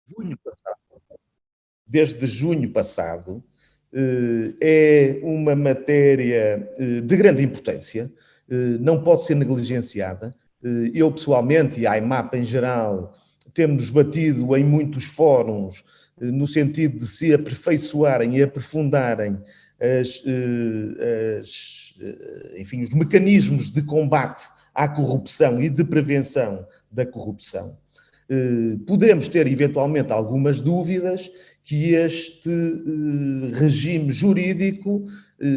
junho passado, desde junho passado, é uma matéria de grande importância, não pode ser negligenciada. Eu, pessoalmente, e a IMAP em geral, temos batido em muitos fóruns no sentido de se aperfeiçoarem e aprofundarem enfim, os mecanismos de combate à corrupção e de prevenção da corrupção. Podemos ter, eventualmente, algumas dúvidas que este regime jurídico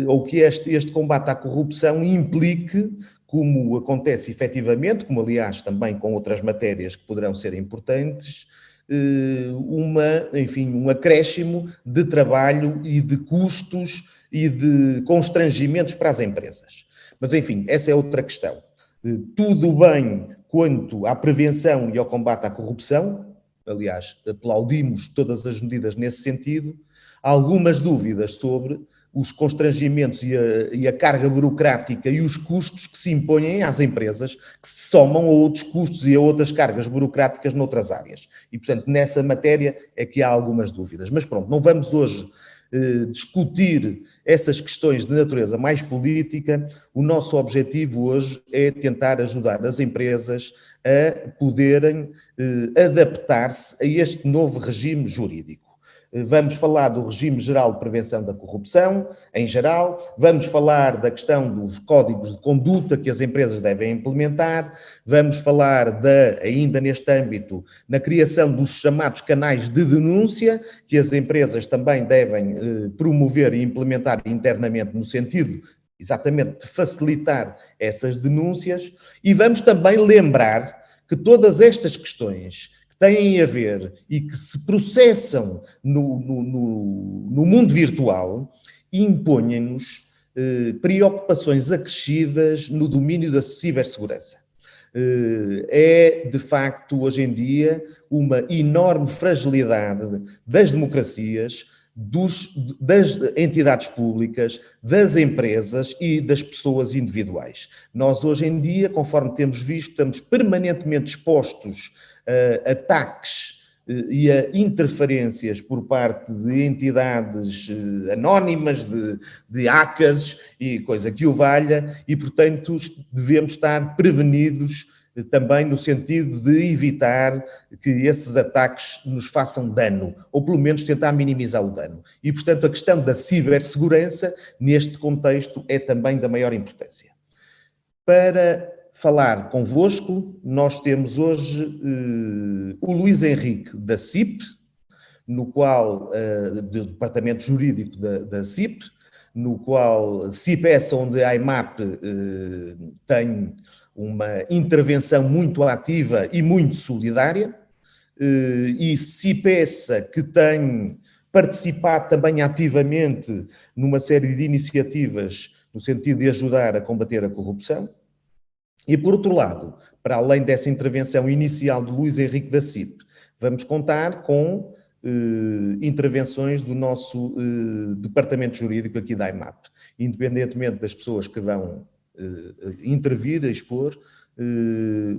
ou que este combate à corrupção implique, como acontece efetivamente, como aliás também com outras matérias que poderão ser importantes, um acréscimo de trabalho e de custos e de constrangimentos para as empresas. Mas, enfim, essa é outra questão. Tudo bem quanto à prevenção e ao combate à corrupção, aliás, aplaudimos todas as medidas nesse sentido. Há algumas dúvidas sobre os constrangimentos e a carga burocrática e os custos que se impõem às empresas, que se somam a outros custos e a outras cargas burocráticas noutras áreas. E, portanto, nessa matéria é que há algumas dúvidas. Mas pronto, não vamos hoje discutir essas questões de natureza mais política. O nosso objetivo hoje é tentar ajudar as empresas a poderem adaptar-se a este novo regime jurídico. Vamos falar do regime geral de prevenção da corrupção, em geral, vamos falar da questão dos códigos de conduta que as empresas devem implementar, vamos falar ainda neste âmbito, na criação dos chamados canais de denúncia, que as empresas também devem promover e implementar internamente no sentido, exatamente, de facilitar essas denúncias, e vamos também lembrar que todas estas questões têm a ver e que se processam no mundo virtual, impõem-nos preocupações acrescidas no domínio da cibersegurança. É, de facto, hoje em dia, uma enorme fragilidade das democracias, das entidades públicas, das empresas e das pessoas individuais. Nós, hoje em dia, conforme temos visto, estamos permanentemente expostos a ataques e a interferências por parte de entidades anónimas, de hackers e coisa que o valha, e, portanto, devemos estar prevenidos também no sentido de evitar que esses ataques nos façam dano, ou pelo menos tentar minimizar o dano. E, portanto, a questão da cibersegurança, neste contexto, é também da maior importância. Para falar convosco, nós temos hoje o Luís Henrique da CIP, no qual, do Departamento Jurídico da CIP, no qual CIP é essa onde a IMAP tem uma intervenção muito ativa e muito solidária, e CIP essa que tem participado também ativamente numa série de iniciativas no sentido de ajudar a combater a corrupção. E, por outro lado, para além dessa intervenção inicial do Luís Henrique da CIP, vamos contar com intervenções do nosso Departamento Jurídico aqui da IMAP. Independentemente das pessoas que vão intervir, a expor,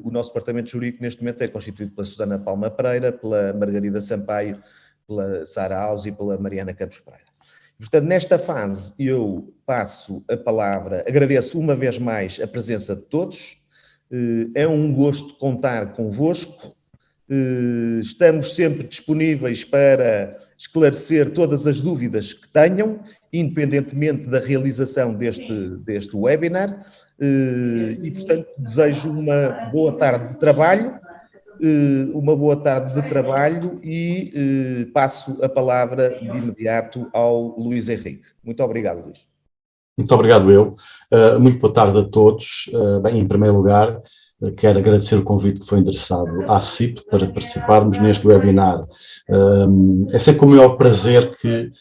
o nosso Departamento Jurídico neste momento é constituído pela Susana Palma Pereira, pela Margarida Sampaio, pela Sara Alves e pela Mariana Campos Pereira. Portanto, nesta fase eu passo a palavra, agradeço uma vez mais a presença de todos, é um gosto contar convosco, estamos sempre disponíveis para esclarecer todas as dúvidas que tenham, independentemente da realização deste webinar, e, portanto, desejo uma boa tarde de trabalho, e passo a palavra de imediato ao Luís Henrique. Muito obrigado, Luís. Muito obrigado, eu. Muito boa tarde a todos. Bem, em primeiro lugar, quero agradecer o convite que foi endereçado à CIP para participarmos neste webinar. É sempre com o maior prazer que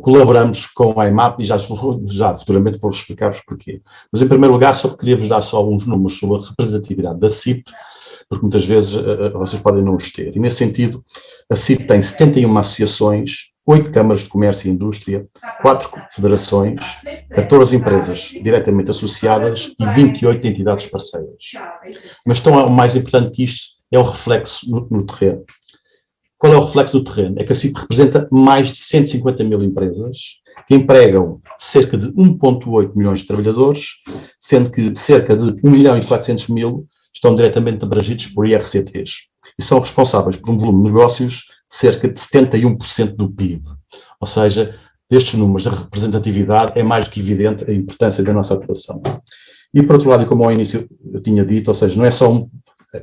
colaboramos com a IMAP e já futuramente vou explicar-vos porquê. Mas, em primeiro lugar, só queria-vos dar só uns números sobre a representatividade da CIP, porque muitas vezes vocês podem não os ter. E, nesse sentido, a CIP tem 71 associações, 8 câmaras de comércio e indústria, 4 federações, 14 empresas diretamente associadas e 28 entidades parceiras. Mas, mais importante que isto, é o reflexo no terreno. qual é o reflexo do terreno? É que a CIP representa mais de 150 mil empresas que empregam cerca de 1,8 milhões de trabalhadores, sendo que cerca de 1 milhão e 400 mil estão diretamente abrangidos por IRCTs e são responsáveis por um volume de negócios de cerca de 71% do PIB. Ou seja, destes números, a representatividade é mais do que evidente a importância da nossa atuação. E, por outro lado, e como ao início eu tinha dito, ou seja, não é só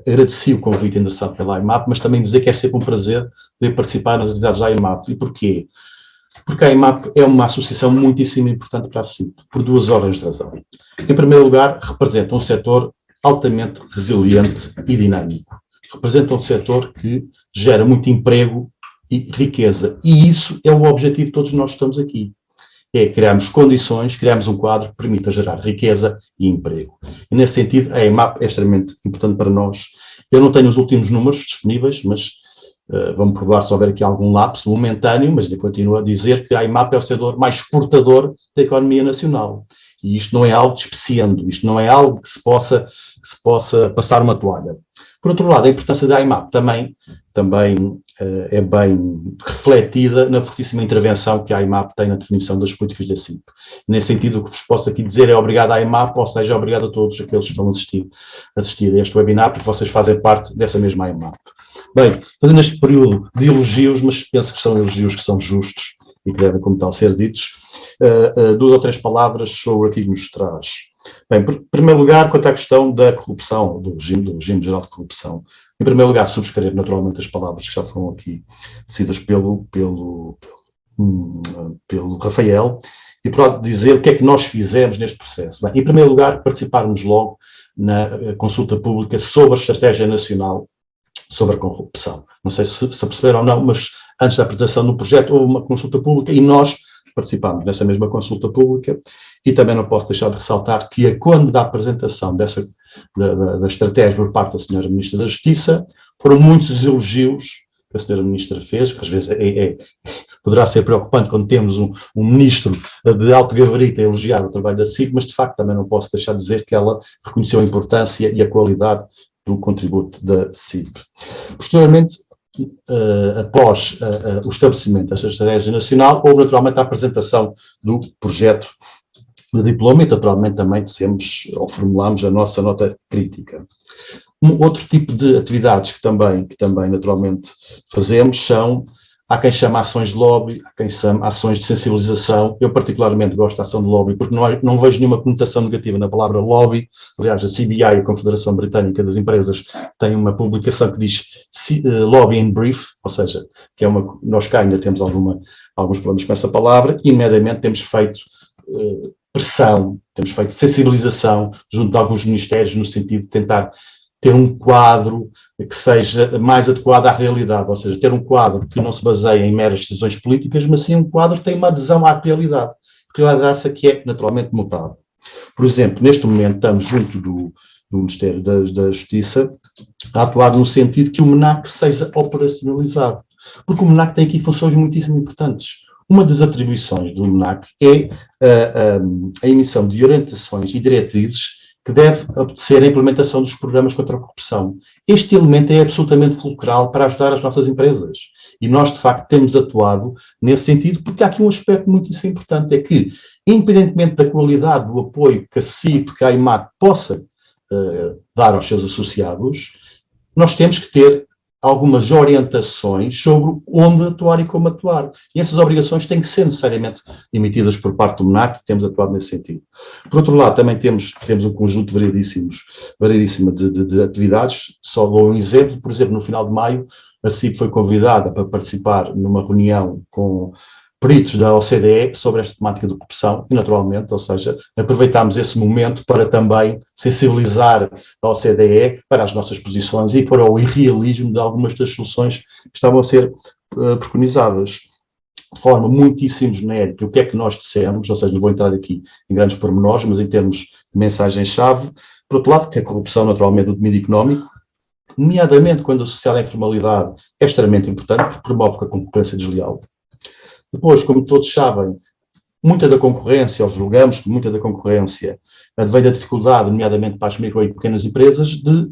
agradecer o convite endereçado pela IMAP, mas também dizer que é sempre um prazer poder participar nas atividades da IMAP. E porquê? Porque a IMAP é uma associação muitíssimo importante para a CIP, por duas ordens de razão. Em primeiro lugar, representa um setor altamente resiliente e dinâmico. Representa um setor que gera muito emprego e riqueza. E isso é o objetivo de todos nós que estamos aqui. É criarmos condições, criarmos um quadro que permita gerar riqueza e emprego. E nesse sentido, a IMAP é extremamente importante para nós. Eu não tenho os últimos números disponíveis, mas vamos provar se houver aqui algum lapso momentâneo, mas eu continuo a dizer que a IMAP é o setor mais exportador da economia nacional. E isto não é algo despeciando, isto não é algo que se possa passar uma toalha. Por outro lado, a importância da IMAP também é bem refletida na fortíssima intervenção que a IMAP tem na definição das políticas da CIP. Nesse sentido, o que vos posso aqui dizer é obrigado à IMAP, ou seja, obrigado a todos aqueles que estão a assistir a este webinar, porque vocês fazem parte dessa mesma IMAP. Bem, fazendo este período de elogios, mas penso que são elogios que são justos e que devem, como tal, ser ditos, duas ou três palavras sobre aquilo que nos traz. Bem, em primeiro lugar, quanto à questão da corrupção, do regime geral de corrupção. Em primeiro lugar, subscrever naturalmente as palavras que já foram aqui decidas pelo Rafael, e por outro dizer o que é que nós fizemos neste processo. Bem, em primeiro lugar, participarmos logo na consulta pública sobre a Estratégia Nacional sobre a Corrupção. Não sei se perceberam ou não, mas antes da apresentação do projeto houve uma consulta pública e nós participámos nessa mesma consulta pública, e também não posso deixar de ressaltar que quando da apresentação da estratégia por parte da Sra. Ministra da Justiça, foram muitos os elogios que a Sra. Ministra fez, que às vezes poderá ser preocupante quando temos um ministro de alto gabarito a elogiar o trabalho da CIP, mas de facto também não posso deixar de dizer que ela reconheceu a importância e a qualidade do contributo da CIP. Posteriormente, após o estabelecimento desta estratégia nacional, houve naturalmente a apresentação do projeto de diploma e naturalmente também dissemos ou formulamos a nossa nota crítica. Um outro tipo de atividades que também naturalmente fazemos há quem chama ações de lobby, há quem chama ações de sensibilização. Eu particularmente gosto da ação de lobby porque não vejo nenhuma conotação negativa na palavra lobby. Aliás, a CBI, a Confederação Britânica das Empresas, tem uma publicação que diz Lobby in Brief, ou seja, que nós cá ainda temos alguns problemas com essa palavra, e imediatamente temos feito pressão, temos feito sensibilização junto de alguns ministérios no sentido de tentar ter um quadro que seja mais adequado à realidade, ou seja, ter um quadro que não se baseie em meras decisões políticas, mas sim um quadro que tem uma adesão à realidade. Realidade essa que é naturalmente mutável. Por exemplo, neste momento estamos junto do Ministério da Justiça a atuar no sentido que o MENAC seja operacionalizado, porque o MENAC tem aqui funções muitíssimo importantes. Uma das atribuições do MENAC é a emissão de orientações e diretrizes que deve obedecer à implementação dos programas contra a corrupção. Este elemento é absolutamente fulcral para ajudar as nossas empresas. E nós, de facto, temos atuado nesse sentido, porque há aqui um aspecto muito importante, é que, independentemente da qualidade do apoio que a CIP, que a IMAP possa dar aos seus associados, nós temos que ter algumas orientações sobre onde atuar e como atuar. E essas obrigações têm que ser necessariamente emitidas por parte do MENAC, e temos atuado nesse sentido. Por outro lado, também temos um conjunto variedíssimo de atividades. Só dou um exemplo. Por exemplo, no final de maio, a CIP foi convidada para participar numa reunião com peritos da OCDE sobre esta temática de corrupção e, naturalmente, ou seja, aproveitámos esse momento para também sensibilizar a OCDE para as nossas posições e para o irrealismo de algumas das soluções que estavam a ser preconizadas. De forma muitíssimo genérica, o que é que nós dissemos, ou seja, não vou entrar aqui em grandes pormenores, mas em termos de mensagem-chave. Por outro lado, que a corrupção, naturalmente, do domínio económico, nomeadamente quando associada à informalidade, é extremamente importante, porque promove a concorrência desleal. Depois, como todos sabem, muita da concorrência, ou julgamos que muita da concorrência advém da dificuldade, nomeadamente para as micro e pequenas empresas, de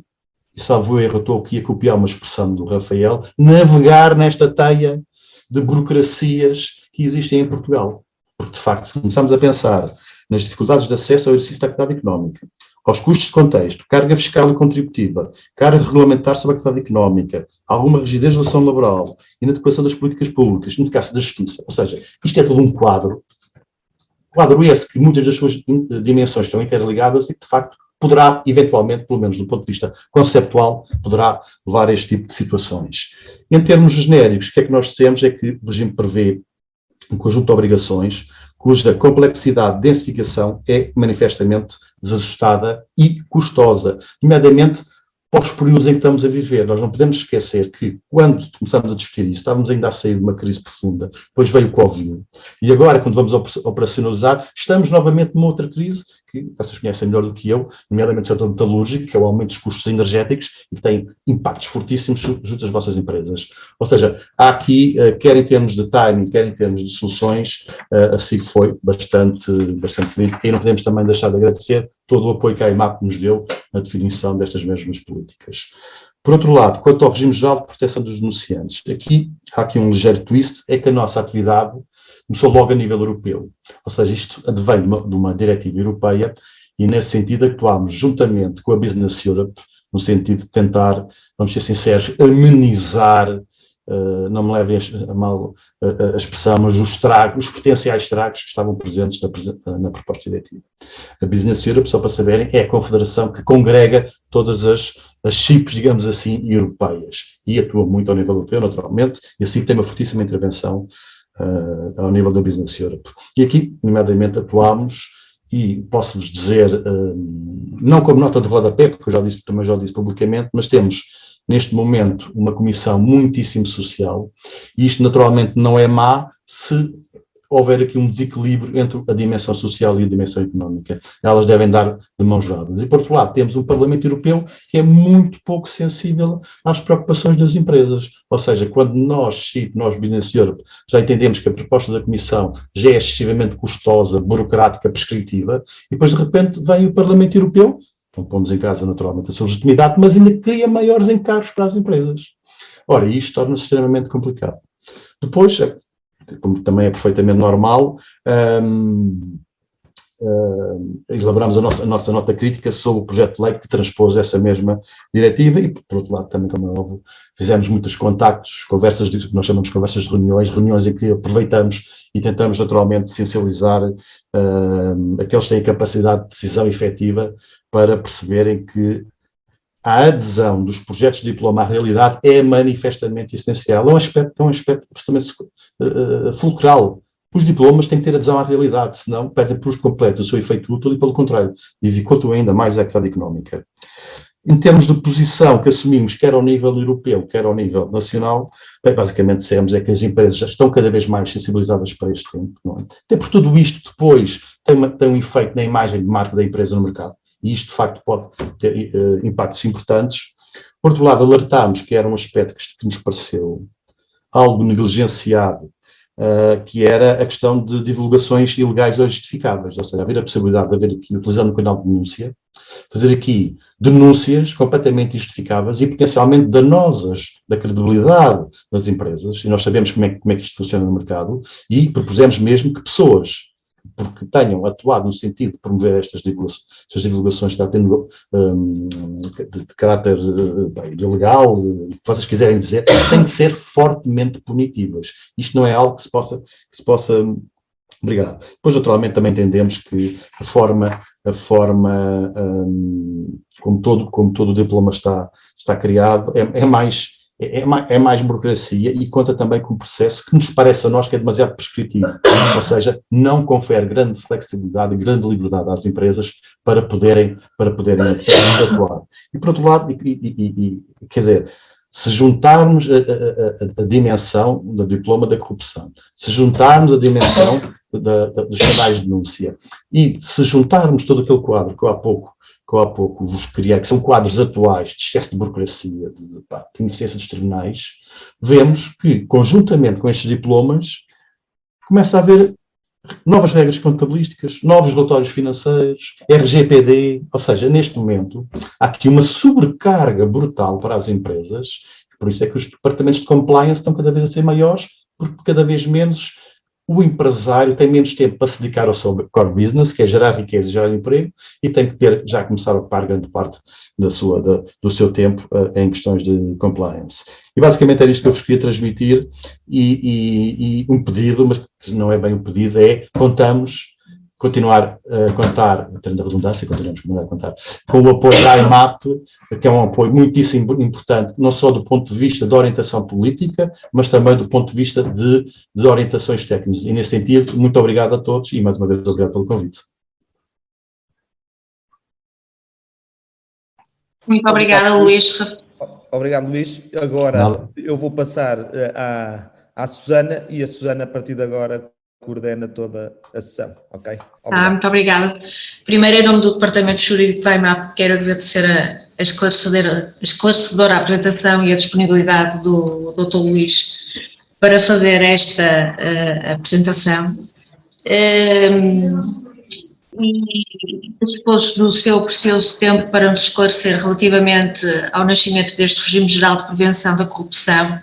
e salvo erro, estou aqui a copiar uma expressão do Rafael, navegar nesta teia de burocracias que existem em Portugal. Porque, de facto, se começarmos a pensar nas dificuldades de acesso ao exercício da atividade económica, aos custos de contexto, carga fiscal e contributiva, carga regulamentar sobre a atividade económica, alguma rigidez da relação laboral, inadequação das políticas públicas, ineficácia da justiça, ou seja, isto é todo um quadro esse que muitas das suas dimensões estão interligadas e que, de facto, poderá, eventualmente, pelo menos do ponto de vista conceptual, poderá levar a este tipo de situações. Em termos genéricos, o que é que nós dissemos é que o regime prevê um conjunto de obrigações cuja complexidade de densificação é manifestamente desajustada e custosa, nomeadamente para os períodos em que estamos a viver. Nós não podemos esquecer que, quando começamos a discutir isso, estávamos ainda a sair de uma crise profunda, depois veio o Covid, e agora, quando vamos operacionalizar, estamos novamente numa outra crise, que vocês conhecem melhor do que eu, nomeadamente o setor metalúrgico, que é o aumento dos custos energéticos e que tem impactos fortíssimos junto às vossas empresas. Ou seja, há aqui, quer em termos de timing, quer em termos de soluções, assim foi bastante bonito, e não podemos também deixar de agradecer todo o apoio que a IMAP nos deu na definição destas mesmas políticas. Por outro lado, quanto ao regime geral de proteção dos denunciantes, há aqui um ligeiro twist, é que a nossa atividade começou logo a nível europeu. Ou seja, isto advém de uma diretiva europeia e, nesse sentido, actuámos juntamente com a Business Europe, no sentido de tentar, vamos ser sinceros, amenizar, não me levem a mal a expressão, mas os potenciais estragos que estavam presentes na proposta diretiva. A Business Europe, só para saberem, é a confederação que congrega todas as chips, digamos assim, europeias, e atua muito ao nível europeu, naturalmente, e assim tem uma fortíssima intervenção ao nível da Business Europe. E aqui, nomeadamente, atuámos, e posso-vos dizer, não como nota de rodapé, porque eu também já disse publicamente, mas temos, neste momento, uma comissão muitíssimo social, e isto naturalmente não é má se houver aqui um desequilíbrio entre a dimensão social e a dimensão económica. Elas devem dar de mãos dadas. E, por outro lado, temos um Parlamento Europeu que é muito pouco sensível às preocupações das empresas. Ou seja, quando nós, Business Europe, já entendemos que a proposta da Comissão já é excessivamente custosa, burocrática, prescritiva, e depois, de repente, vem o Parlamento Europeu, não pomos em casa, naturalmente, a sua legitimidade, mas ainda cria maiores encargos para as empresas. Ora, isto torna-se extremamente complicado. Depois, como também é perfeitamente normal, elaboramos a nossa nota crítica sobre o projeto de lei que transpôs essa mesma diretiva e, por outro lado, também, como é óbvio, fizemos muitos contactos, conversas, nós chamamos de conversas de reuniões em que aproveitamos e tentamos naturalmente sensibilizar aqueles que têm capacidade de decisão efetiva para perceberem que a adesão dos projetos de diploma à realidade é manifestamente essencial. É um aspecto absolutamente fulcral. Os diplomas têm que ter adesão à realidade, senão perdem por completo o seu efeito útil e, pelo contrário, dificultam ainda mais a atividade económica. Em termos de posição que assumimos, quer ao nível europeu, quer ao nível nacional, bem, basicamente dissemos é que as empresas já estão cada vez mais sensibilizadas para este tempo. Não é? Até por tudo isto depois tem um efeito na imagem de marca da empresa no mercado. E isto, de facto, pode ter impactos importantes. Por outro lado, alertámos que era um aspecto que nos pareceu algo negligenciado, que era a questão de divulgações ilegais ou justificáveis, ou seja, haver a possibilidade de haver aqui, utilizando o canal de denúncia, fazer aqui denúncias completamente injustificáveis e potencialmente danosas da credibilidade das empresas, e nós sabemos como é que isto funciona no mercado, e propusemos mesmo que pessoas porque tenham atuado no sentido de promover estas divulgações que tendo de caráter ilegal, o que vocês quiserem dizer, têm de ser fortemente punitivas. Isto não é algo que se possa Obrigado. Depois, naturalmente, também entendemos que a forma como todo o diploma está criado é mais burocracia e conta também com um processo que nos parece a nós que é demasiado prescritivo, ou seja, não confere grande flexibilidade e grande liberdade às empresas para poderem atuar. E, por outro lado, quer dizer, se juntarmos a dimensão do diploma da corrupção, se juntarmos a dimensão dos canais de denúncia e se juntarmos todo aquele quadro que eu há pouco vos criei, que são quadros atuais de excesso de burocracia, de ineficiência dos tribunais, vemos que, conjuntamente com estes diplomas, começa a haver novas regras contabilísticas, novos relatórios financeiros, RGPD, ou seja, neste momento há aqui uma sobrecarga brutal para as empresas, por isso é que os departamentos de compliance estão cada vez a ser maiores, porque cada vez menos o empresário tem menos tempo para se dedicar ao seu core business, que é gerar riqueza e gerar emprego, e tem que já começar a ocupar grande parte do seu tempo em questões de compliance. E basicamente era isto que eu vos queria transmitir, e um pedido, mas que não é bem um pedido, é continuar a contar, tendo a redundância, continuamos a contar, com o apoio da IMAP, que é um apoio muitíssimo importante, não só do ponto de vista da orientação política, mas também do ponto de vista de orientações técnicas. E nesse sentido, muito obrigado a todos e mais uma vez obrigado pelo convite. Muito obrigada, Luís. Obrigado, Luís. Agora eu vou passar à Susana, e a Susana, a partir de agora, coordena toda a sessão, ok? Muito obrigada. Primeiro, em nome do Departamento Jurídico da IMAP, quero agradecer a esclarecedora apresentação e a disponibilidade do Dr. Luís para fazer esta apresentação. E dispôs do seu precioso tempo para nos esclarecer relativamente ao nascimento deste regime geral de prevenção da corrupção.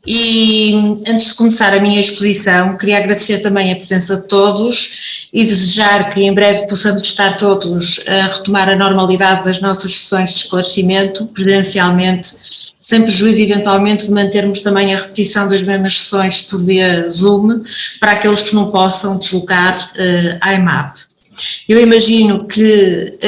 E antes de começar a minha exposição, queria agradecer também a presença de todos e desejar que em breve possamos estar todos a retomar a normalidade das nossas sessões de esclarecimento, presencialmente, sem prejuízo eventualmente de mantermos também a repetição das mesmas sessões por via Zoom, para aqueles que não possam deslocar à IMAP. Eu imagino que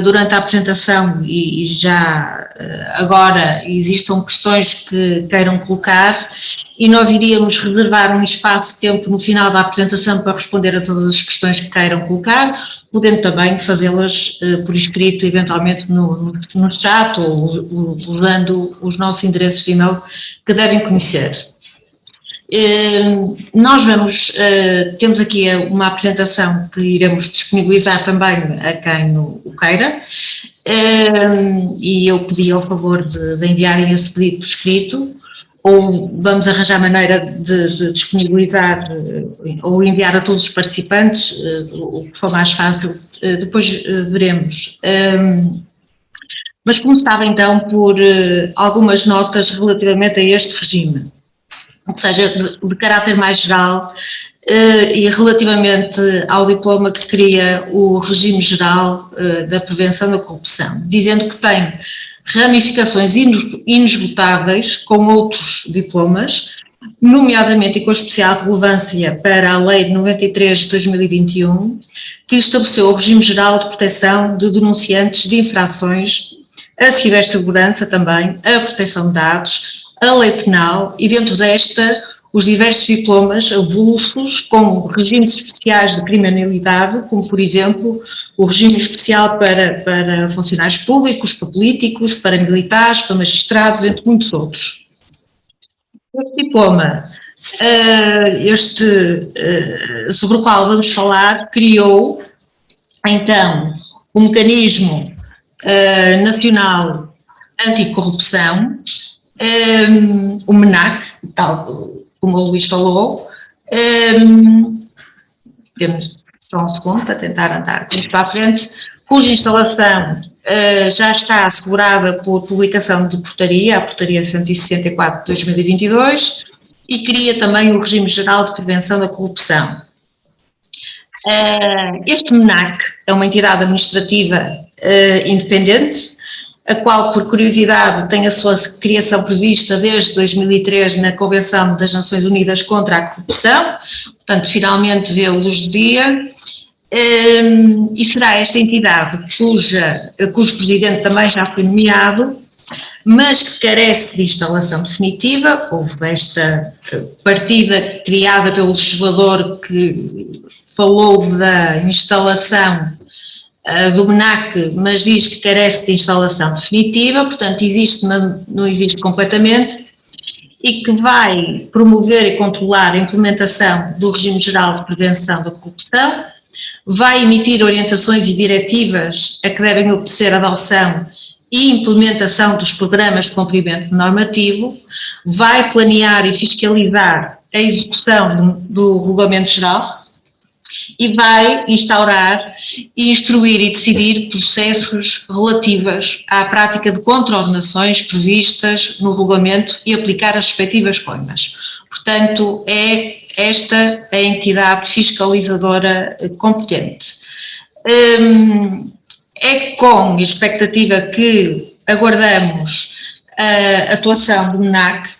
durante a apresentação e já agora existam questões que queiram colocar e nós iríamos reservar um espaço de tempo no final da apresentação para responder a todas as questões que queiram colocar, podendo também fazê-las por escrito, eventualmente no chat ou usando os nossos endereços de e-mail que devem conhecer. Nós temos aqui uma apresentação que iremos disponibilizar também a quem o queira, e eu pedi ao favor de enviarem esse pedido por escrito, ou vamos arranjar maneira de disponibilizar ou enviar a todos os participantes, o que for mais fácil, depois veremos. Mas começava então por algumas notas relativamente a este regime, ou seja, de caráter mais geral, e relativamente ao diploma que cria o regime geral da prevenção da corrupção, dizendo que tem ramificações inesgotáveis com outros diplomas, nomeadamente e com especial relevância para a Lei 93 de 2021, que estabeleceu o regime geral de proteção de denunciantes de infrações, a cibersegurança também, a proteção de dados, a lei penal e dentro desta os diversos diplomas avulsos com regimes especiais de criminalidade, como por exemplo o regime especial para funcionários públicos, para políticos, para militares, para magistrados, entre muitos outros. Este diploma, sobre o qual vamos falar, criou então o mecanismo nacional anticorrupção, o MENAC, tal como o Luís falou. Temos só um segundo para tentar andar para a frente, cuja instalação já está assegurada por publicação de portaria, a portaria 164 de 2022, e cria também o regime geral de prevenção da corrupção. Este MENAC é uma entidade administrativa independente, a qual, por curiosidade, tem a sua criação prevista desde 2003 na Convenção das Nações Unidas contra a Corrupção, portanto, finalmente vê a luz do dia, e será esta entidade cujo presidente também já foi nomeado, mas que carece de instalação definitiva. Houve esta partida criada pelo legislador que falou da instalação do MENAC, mas diz que carece de instalação definitiva, portanto existe, mas não existe completamente, e que vai promover e controlar a implementação do regime geral de prevenção da corrupção, vai emitir orientações e diretivas a que devem obedecer a adoção e implementação dos programas de cumprimento normativo, vai planear e fiscalizar a execução do Regulamento Geral, e vai instaurar, instruir e decidir processos relativos à prática de contraordenações previstas no regulamento e aplicar as respectivas coimas. Portanto, é esta a entidade fiscalizadora competente. É com expectativa que aguardamos a atuação do MNAC,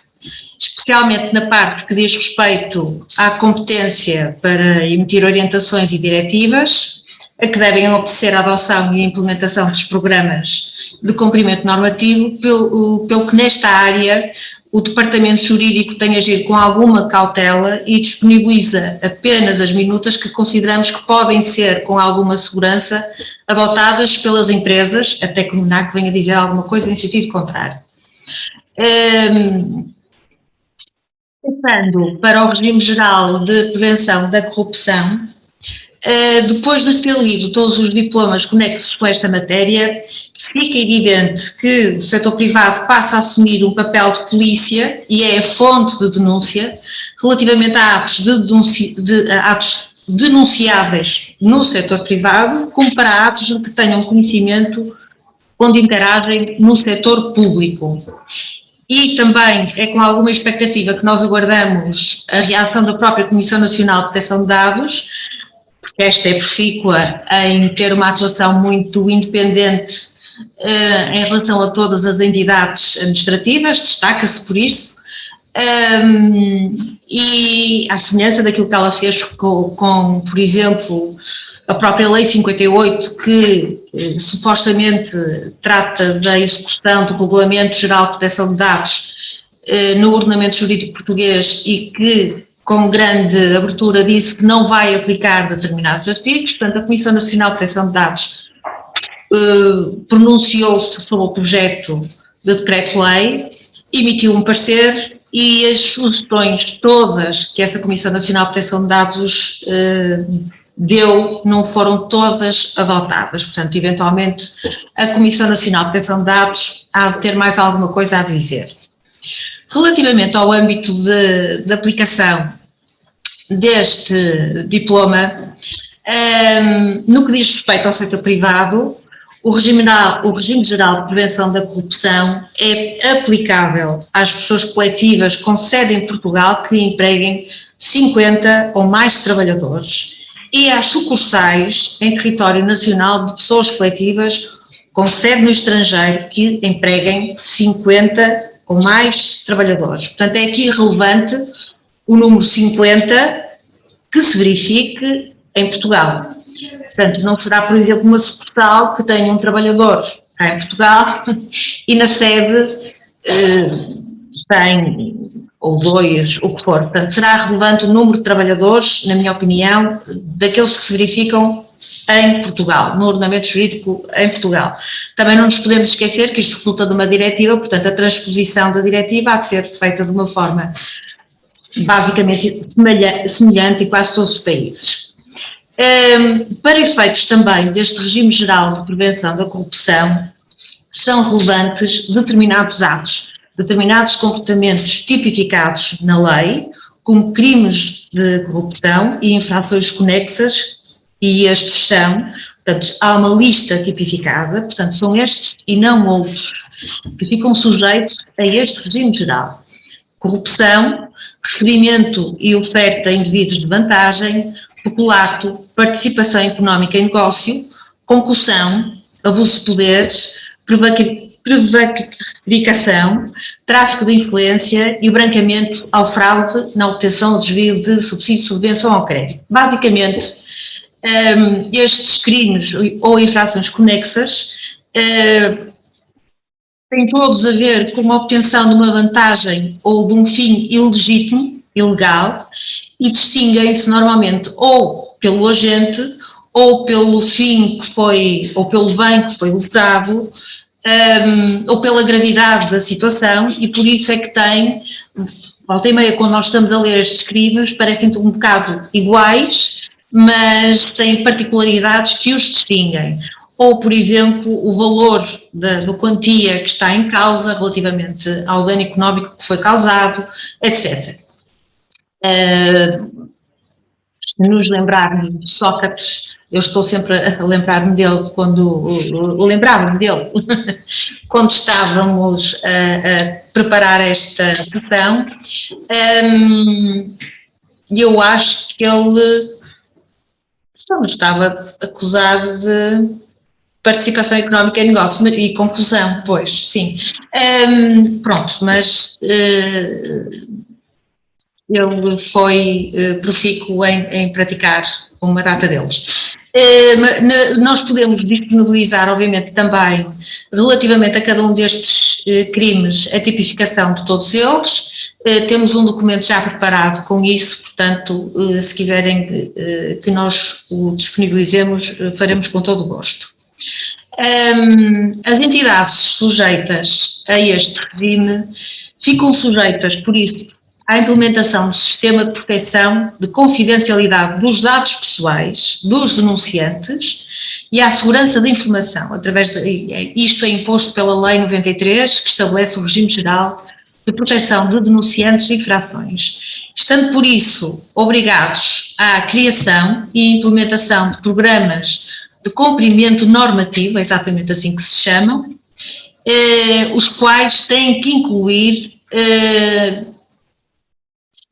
especialmente na parte que diz respeito à competência para emitir orientações e diretivas, a que devem obedecer à adoção e implementação dos programas de cumprimento normativo, pelo que nesta área o Departamento Jurídico tem agido com alguma cautela e disponibiliza apenas as minutas que consideramos que podem ser, com alguma segurança, adotadas pelas empresas, até que o MNAC venha dizer alguma coisa em sentido contrário. Passando para o regime geral de prevenção da corrupção, depois de ter lido todos os diplomas conexos com esta matéria, fica evidente que o setor privado passa a assumir um papel de polícia e é a fonte de denúncia relativamente a atos denunciáveis no setor privado, como para atos de que tenham conhecimento onde interagem no setor público. E também é com alguma expectativa que nós aguardamos a reação da própria Comissão Nacional de Proteção de Dados, porque esta é profícua em ter uma atuação muito independente em relação a todas as entidades administrativas, destaca-se por isso, e à semelhança daquilo que ela fez com, por exemplo, a própria Lei 58, que supostamente trata da execução do Regulamento Geral de Proteção de Dados no ordenamento jurídico português e que, com grande abertura, disse que não vai aplicar determinados artigos. Portanto, a Comissão Nacional de Proteção de Dados pronunciou-se sobre o projeto de decreto-lei, emitiu um parecer e as sugestões todas que essa Comissão Nacional de Proteção de Dados deu, não foram todas adotadas. Portanto, eventualmente, a Comissão Nacional de Proteção de Dados há de ter mais alguma coisa a dizer. Relativamente ao âmbito de aplicação deste diploma, no que diz respeito ao setor privado, o regime geral de prevenção da corrupção é aplicável às pessoas coletivas com sede em Portugal que empreguem 50 ou mais trabalhadores e às sucursais em território nacional de pessoas coletivas com sede no estrangeiro que empreguem 50 ou mais trabalhadores. Portanto, é aqui relevante o número 50 que se verifique em Portugal. Portanto, não será, por exemplo, uma sucursal que tenha um trabalhador cá em Portugal e na sede tem ou dois, o que for. Portanto, será relevante o número de trabalhadores, na minha opinião, daqueles que se verificam em Portugal, no ordenamento jurídico em Portugal. Também não nos podemos esquecer que isto resulta de uma diretiva, portanto, a transposição da diretiva há de ser feita de uma forma basicamente semelhante em quase todos os países. Para efeitos também deste regime geral de prevenção da corrupção, são relevantes determinados atos, determinados comportamentos tipificados na lei, como crimes de corrupção e infrações conexas, e estes são, portanto, há uma lista tipificada, portanto, são estes e não outros que ficam sujeitos a este regime geral. Corrupção, recebimento e oferta indevidos de vantagem, peculato, participação económica em negócio, concussão, abuso de poder, prevaricação, tráfico de influência e o branqueamento ao fraude na obtenção ou desvio de subsídio, subvenção ou crédito. Basicamente, estes crimes ou infrações conexas têm todos a ver com a obtenção de uma vantagem ou de um fim ilegítimo, ilegal, e distinguem-se normalmente ou pelo agente ou pelo fim que foi, ou pelo bem que foi usado, ou pela gravidade da situação, e por isso é que tem, volta e meia, quando nós estamos a ler estes crimes, parecem um bocado iguais, mas têm particularidades que os distinguem. Ou, por exemplo, o valor da quantia que está em causa relativamente ao dano económico que foi causado, etc. Se nos lembrarmos de Sócrates, eu estou sempre a lembrar-me dele lembrava-me dele quando estávamos a preparar esta sessão, e eu acho que ele só nos estava acusado de participação económica em negócio e conclusão, pois, sim. Pronto, mas ele foi profícuo em praticar uma data deles. Nós podemos disponibilizar, obviamente, também, relativamente a cada um destes crimes, a tipificação de todos eles. Temos um documento já preparado com isso, portanto, se quiserem que nós o disponibilizemos, faremos com todo o gosto. As entidades sujeitas a este regime ficam sujeitas, por isso, à implementação do sistema de proteção de confidencialidade dos dados pessoais dos denunciantes e à segurança da informação, isto é imposto pela Lei 93, que estabelece o regime geral de proteção de denunciantes de infrações, estando por isso obrigados à criação e implementação de programas de cumprimento normativo, é exatamente assim que se chamam, os quais têm que incluir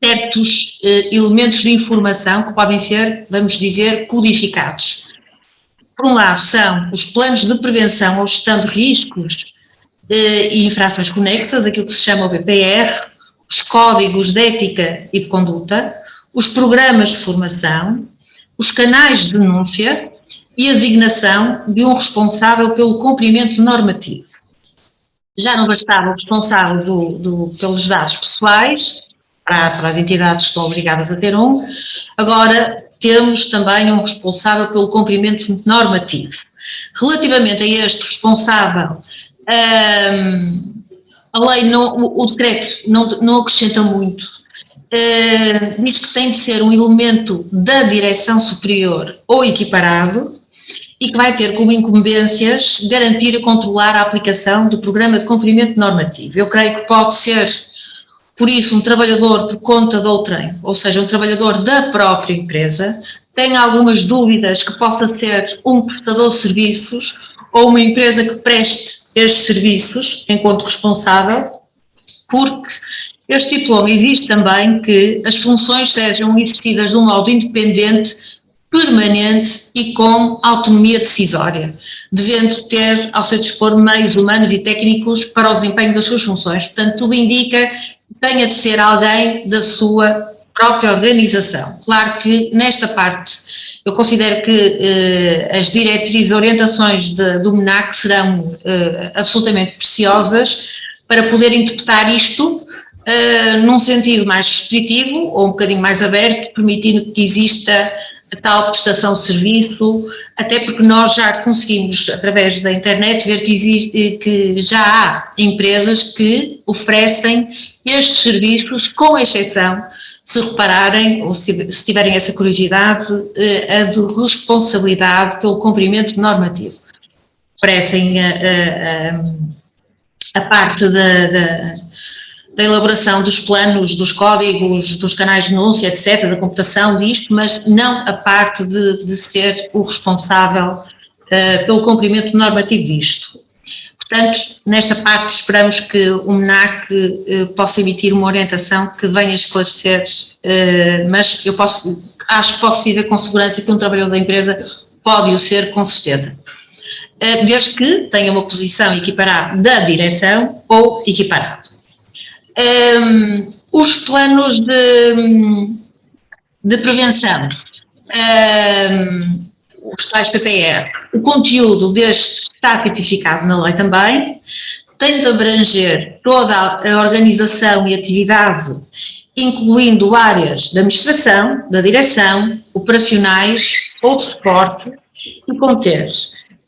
certos elementos de informação que podem ser, vamos dizer, codificados. Por um lado, são os planos de prevenção ou gestão de riscos e infrações conexas, aquilo que se chama o BPR, os códigos de ética e de conduta, os programas de formação, os canais de denúncia e a designação de um responsável pelo cumprimento normativo. Já não bastava o responsável pelos dados pessoais, para as entidades que estão obrigadas a ter um, agora temos também um responsável pelo cumprimento normativo. Relativamente a este responsável, a lei, o decreto não acrescenta muito, diz que tem de ser um elemento da direção superior ou equiparado e que vai ter como incumbências garantir e controlar a aplicação do programa de cumprimento normativo. Eu creio que pode ser, por isso, um trabalhador por conta de outrem, ou seja, um trabalhador da própria empresa, tem algumas dúvidas que possa ser um prestador de serviços ou uma empresa que preste estes serviços enquanto responsável, porque este diploma exige também que as funções sejam exercidas de um modo independente, permanente e com autonomia decisória, devendo ter ao seu dispor meios humanos e técnicos para o desempenho das suas funções. Portanto, tudo indica que tenha de ser alguém da sua própria organização. Claro que nesta parte eu considero que as diretrizes e orientações do MNAC serão absolutamente preciosas para poder interpretar isto num sentido mais restritivo ou um bocadinho mais aberto, permitindo que exista a tal prestação de serviço, até porque nós já conseguimos, através da internet, ver que já há empresas que oferecem estes serviços, com exceção, se repararem, ou se tiverem essa curiosidade, a de responsabilidade pelo cumprimento normativo. Oferecem a parte da elaboração dos planos, dos códigos, dos canais de denúncia, etc., da computação disto, mas não a parte de ser o responsável pelo cumprimento normativo disto. Portanto, nesta parte esperamos que o MNAC possa emitir uma orientação que venha esclarecer, mas acho que posso dizer com segurança que um trabalhador da empresa pode o ser com certeza, desde que tenha uma posição equiparada da direção ou equiparado. Os planos de prevenção, os tais PPR, o conteúdo deste está tipificado na lei também, tem de abranger toda a organização e atividade, incluindo áreas da administração, da direção, operacionais ou de suporte, e conter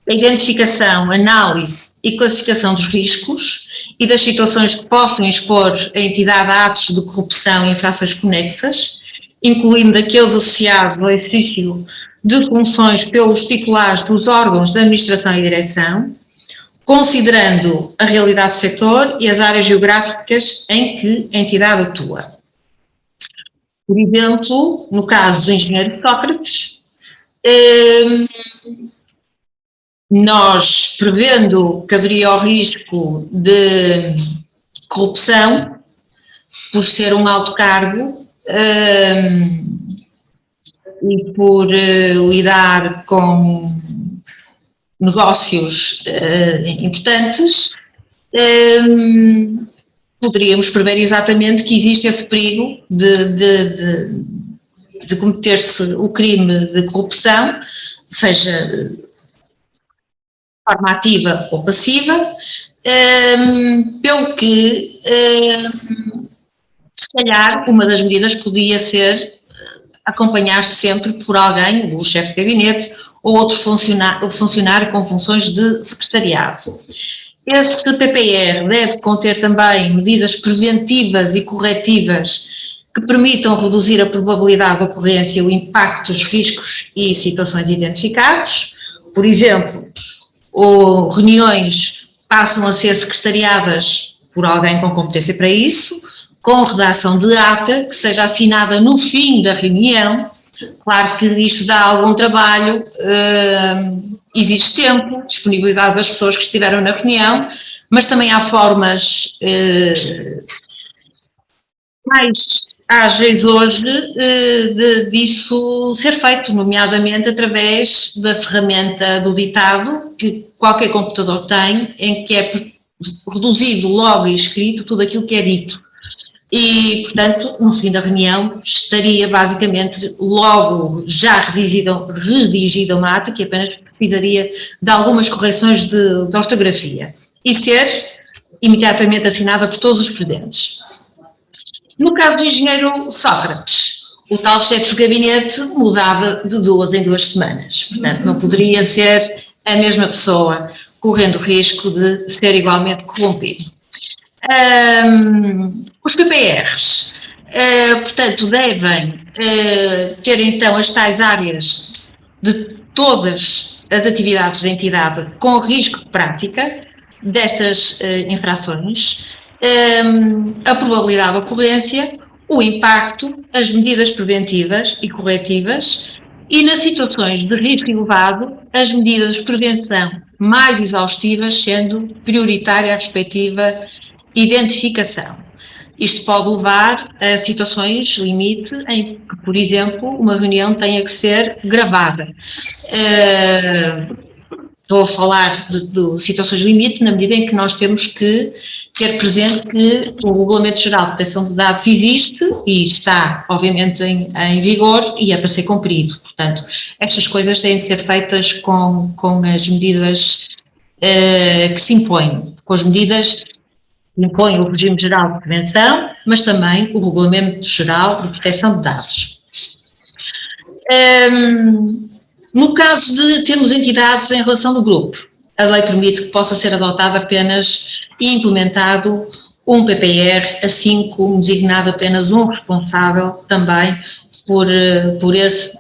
a identificação, análise e classificação dos riscos e das situações que possam expor a entidade a atos de corrupção e infrações conexas, incluindo aqueles associados ao exercício de funções pelos titulares dos órgãos de administração e direção, considerando a realidade do setor e as áreas geográficas em que a entidade atua. Por exemplo, no caso do engenheiro Sócrates, nós prevendo que haveria o risco de corrupção por ser um alto cargo e por lidar com negócios importantes, poderíamos prever exatamente que existe esse perigo de cometer-se o crime de corrupção, seja de forma ativa ou passiva, pelo que, se calhar, uma das medidas podia ser acompanhar-se sempre por alguém, o chefe de gabinete, ou outro funcionário com funções de secretariado. Este PPR deve conter também medidas preventivas e corretivas que permitam reduzir a probabilidade de ocorrência, o impacto dos riscos e situações identificados. Por exemplo, reuniões passam a ser secretariadas por alguém com competência para isso, com redação de ata, que seja assinada no fim da reunião. Claro que isto dá algum trabalho, existe tempo, disponibilidade das pessoas que estiveram na reunião, mas também há formas mais ágeis hoje disso ser feito, nomeadamente através da ferramenta do ditado, que qualquer computador tem, em que é reduzido logo e escrito tudo aquilo que é dito. E, portanto, no fim da reunião estaria basicamente logo já redigida uma ata que apenas precisaria de algumas correções de ortografia e ser imediatamente assinada por todos os presentes. No caso do engenheiro Sócrates, o tal chefe de gabinete mudava de 2 em 2 semanas, portanto não poderia ser a mesma pessoa, correndo o risco de ser igualmente corrompido. Os PPRs, portanto, devem ter então as tais áreas de todas as atividades da entidade com risco de prática destas infrações, a probabilidade de ocorrência, o impacto, as medidas preventivas e corretivas e, nas situações de risco elevado, as medidas de prevenção mais exaustivas, sendo prioritária a respectiva identificação. Isto pode levar a situações limite em que, por exemplo, uma reunião tenha que ser gravada. Estou a falar de situações limite na medida em que nós temos que ter presente que o Regulamento Geral de Proteção de Dados existe e está, obviamente, em vigor e é para ser cumprido. Portanto, estas coisas têm de ser feitas com as medidas que se impõem, com as medidas impõe o regime geral de prevenção, mas também o Regulamento Geral de Proteção de Dados. No caso de termos entidades em relação do grupo, a lei permite que possa ser adotado apenas e implementado um PPR, assim como designado apenas um responsável também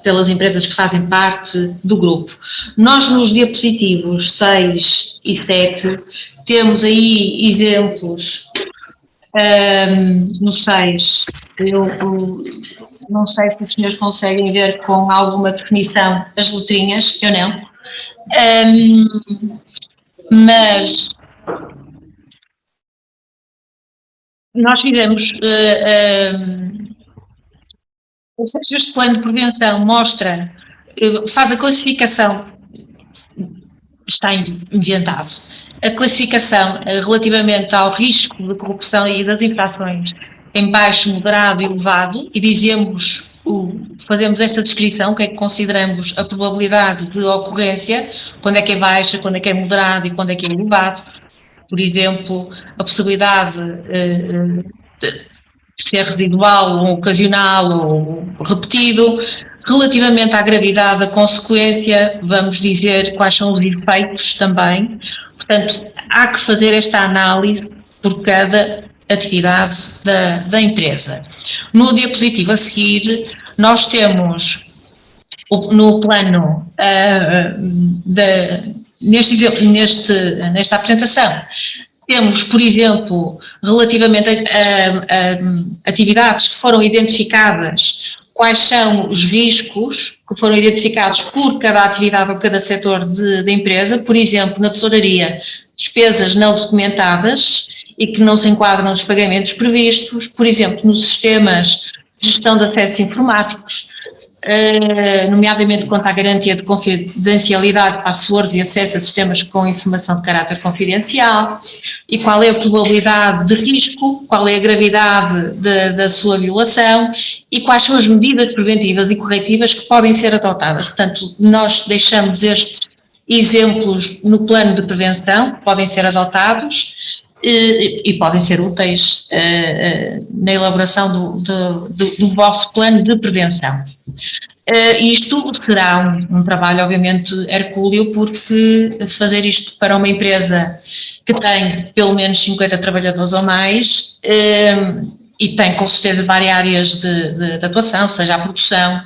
pelas empresas que fazem parte do grupo. Nós nos diapositivos 6 e 7 temos aí exemplos, no 6, eu não sei se os senhores conseguem ver com alguma definição as letrinhas, eu não, mas nós fizemos, este plano de prevenção mostra, faz a classificação, está inventado, a classificação relativamente ao risco de corrupção e das infrações em baixo, moderado e elevado, e dizemos, fazemos esta descrição, o que é que consideramos a probabilidade de ocorrência, quando é que é baixa, quando é que é moderado e quando é que é elevado. Por exemplo, a possibilidade de ser residual, ou ocasional, ou repetido. Relativamente à gravidade da consequência, vamos dizer quais são os efeitos também. Portanto, há que fazer esta análise por cada atividade da empresa. No diapositivo a seguir, nós temos no plano, nesta apresentação, Temos, por exemplo, relativamente a atividades que foram identificadas, quais são os riscos que foram identificados por cada atividade ou cada setor da empresa. Por exemplo, na tesouraria, despesas não documentadas e que não se enquadram nos pagamentos previstos, por exemplo, nos sistemas de gestão de acessos informáticos, nomeadamente quanto à garantia de confidencialidade, passwords e acesso a sistemas com informação de caráter confidencial, e qual é a probabilidade de risco, qual é a gravidade da sua violação e quais são as medidas preventivas e corretivas que podem ser adotadas. Portanto, nós deixamos estes exemplos no plano de prevenção, que podem ser adotados e podem ser úteis na elaboração do vosso plano de prevenção. Isto será um trabalho, obviamente, hercúleo, porque fazer isto para uma empresa que tem pelo menos 50 trabalhadores ou mais e tem com certeza várias áreas de atuação, seja a produção,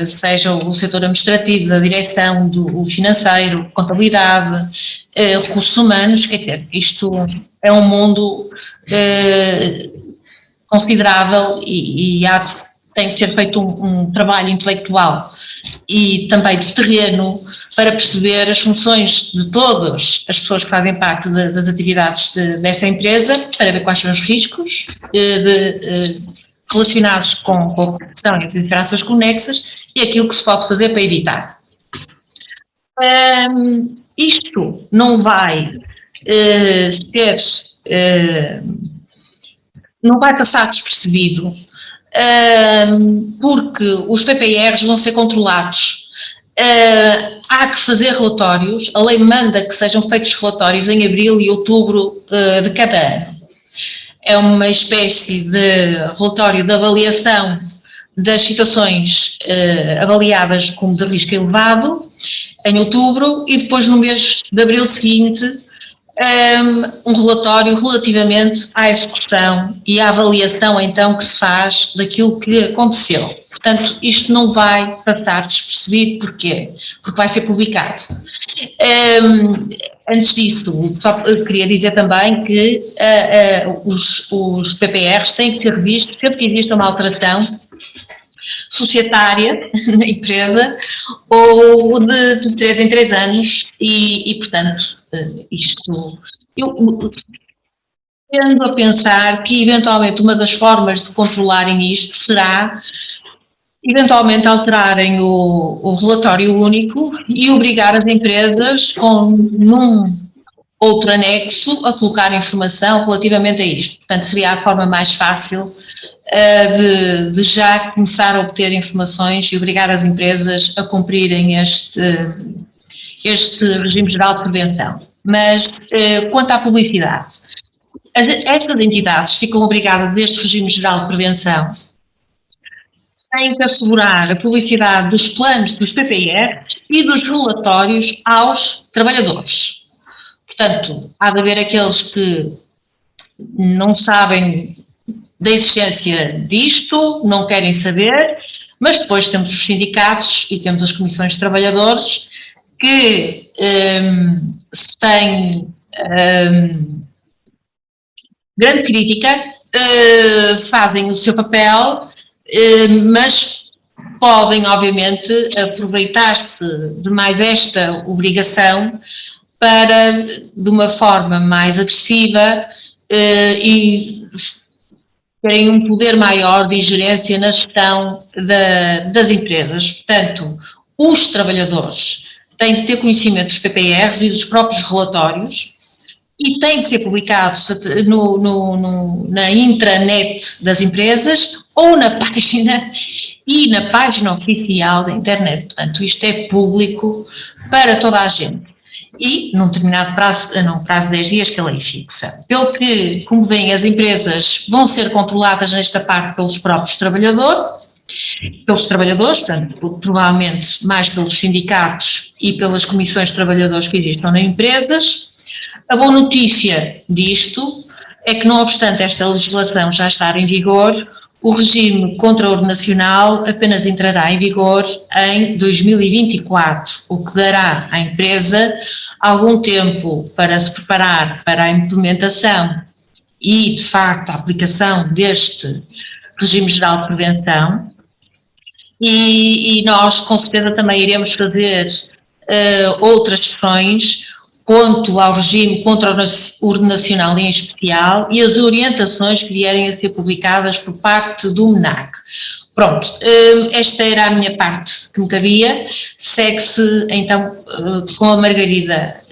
seja o setor administrativo, da direção, do financeiro, contabilidade, recursos humanos, quer dizer, isto é um mundo considerável e tem que ser feito um trabalho intelectual e também de terreno para perceber as funções de todas as pessoas que fazem parte das atividades dessa empresa, para ver quais são os riscos relacionados com a corrupção e as interações conexas e aquilo que se pode fazer para evitar. Isto não vai não vai passar despercebido, porque os PPRs vão ser controlados. Há que fazer relatórios, a lei manda que sejam feitos relatórios em abril e outubro de cada ano. É uma espécie de relatório de avaliação das situações avaliadas como de risco elevado, em outubro, e depois no mês de abril seguinte, um relatório relativamente à execução e à avaliação então que se faz daquilo que aconteceu. Portanto, isto não vai passar despercebido. Porquê? Porque vai ser publicado. Antes disso, só queria dizer também que os PPRs têm que ser revistos sempre que exista uma alteração societária na empresa ou de 3 em 3 anos e portanto, isto... Eu tendo a pensar que eventualmente uma das formas de controlarem isto será eventualmente alterarem o relatório único e obrigar as empresas num outro anexo a colocar informação relativamente a isto. Portanto, seria a forma mais fácil de já começar a obter informações e obrigar as empresas a cumprirem este regime geral de prevenção. Mas, quanto à publicidade, estas entidades ficam obrigadas deste regime geral de prevenção, têm que assegurar a publicidade dos planos dos PPRs e dos relatórios aos trabalhadores. Portanto, há de haver aqueles que não sabem da existência disto, não querem saber, mas depois temos os sindicatos e temos as comissões de trabalhadores que têm grande crítica, fazem o seu papel, mas podem, obviamente, aproveitar-se de mais esta obrigação para, de uma forma mais agressiva e terem um poder maior de ingerência na gestão das empresas. Portanto, os trabalhadores têm de ter conhecimento dos PPRs e dos próprios relatórios e têm de ser publicados na intranet das empresas ou na página oficial da internet. Portanto, isto é público para toda a gente. E num determinado prazo, num prazo de 10 dias que a lei fixa. Pelo que, como veem, as empresas vão ser controladas nesta parte pelos próprios trabalhadores, portanto, provavelmente mais pelos sindicatos e pelas comissões de trabalhadores que existam nas empresas. A boa notícia disto é que, não obstante esta legislação já estar em vigor, o regime contraordenacional apenas entrará em vigor em 2024, o que dará à empresa algum tempo para se preparar para a implementação e, de facto, a aplicação deste regime geral de prevenção. E nós, com certeza, também iremos fazer outras sessões quanto ao regime contraordenacional em especial e as orientações que vierem a ser publicadas por parte do MENAC. Pronto, esta era a minha parte que me cabia. Segue-se então com a Margarida,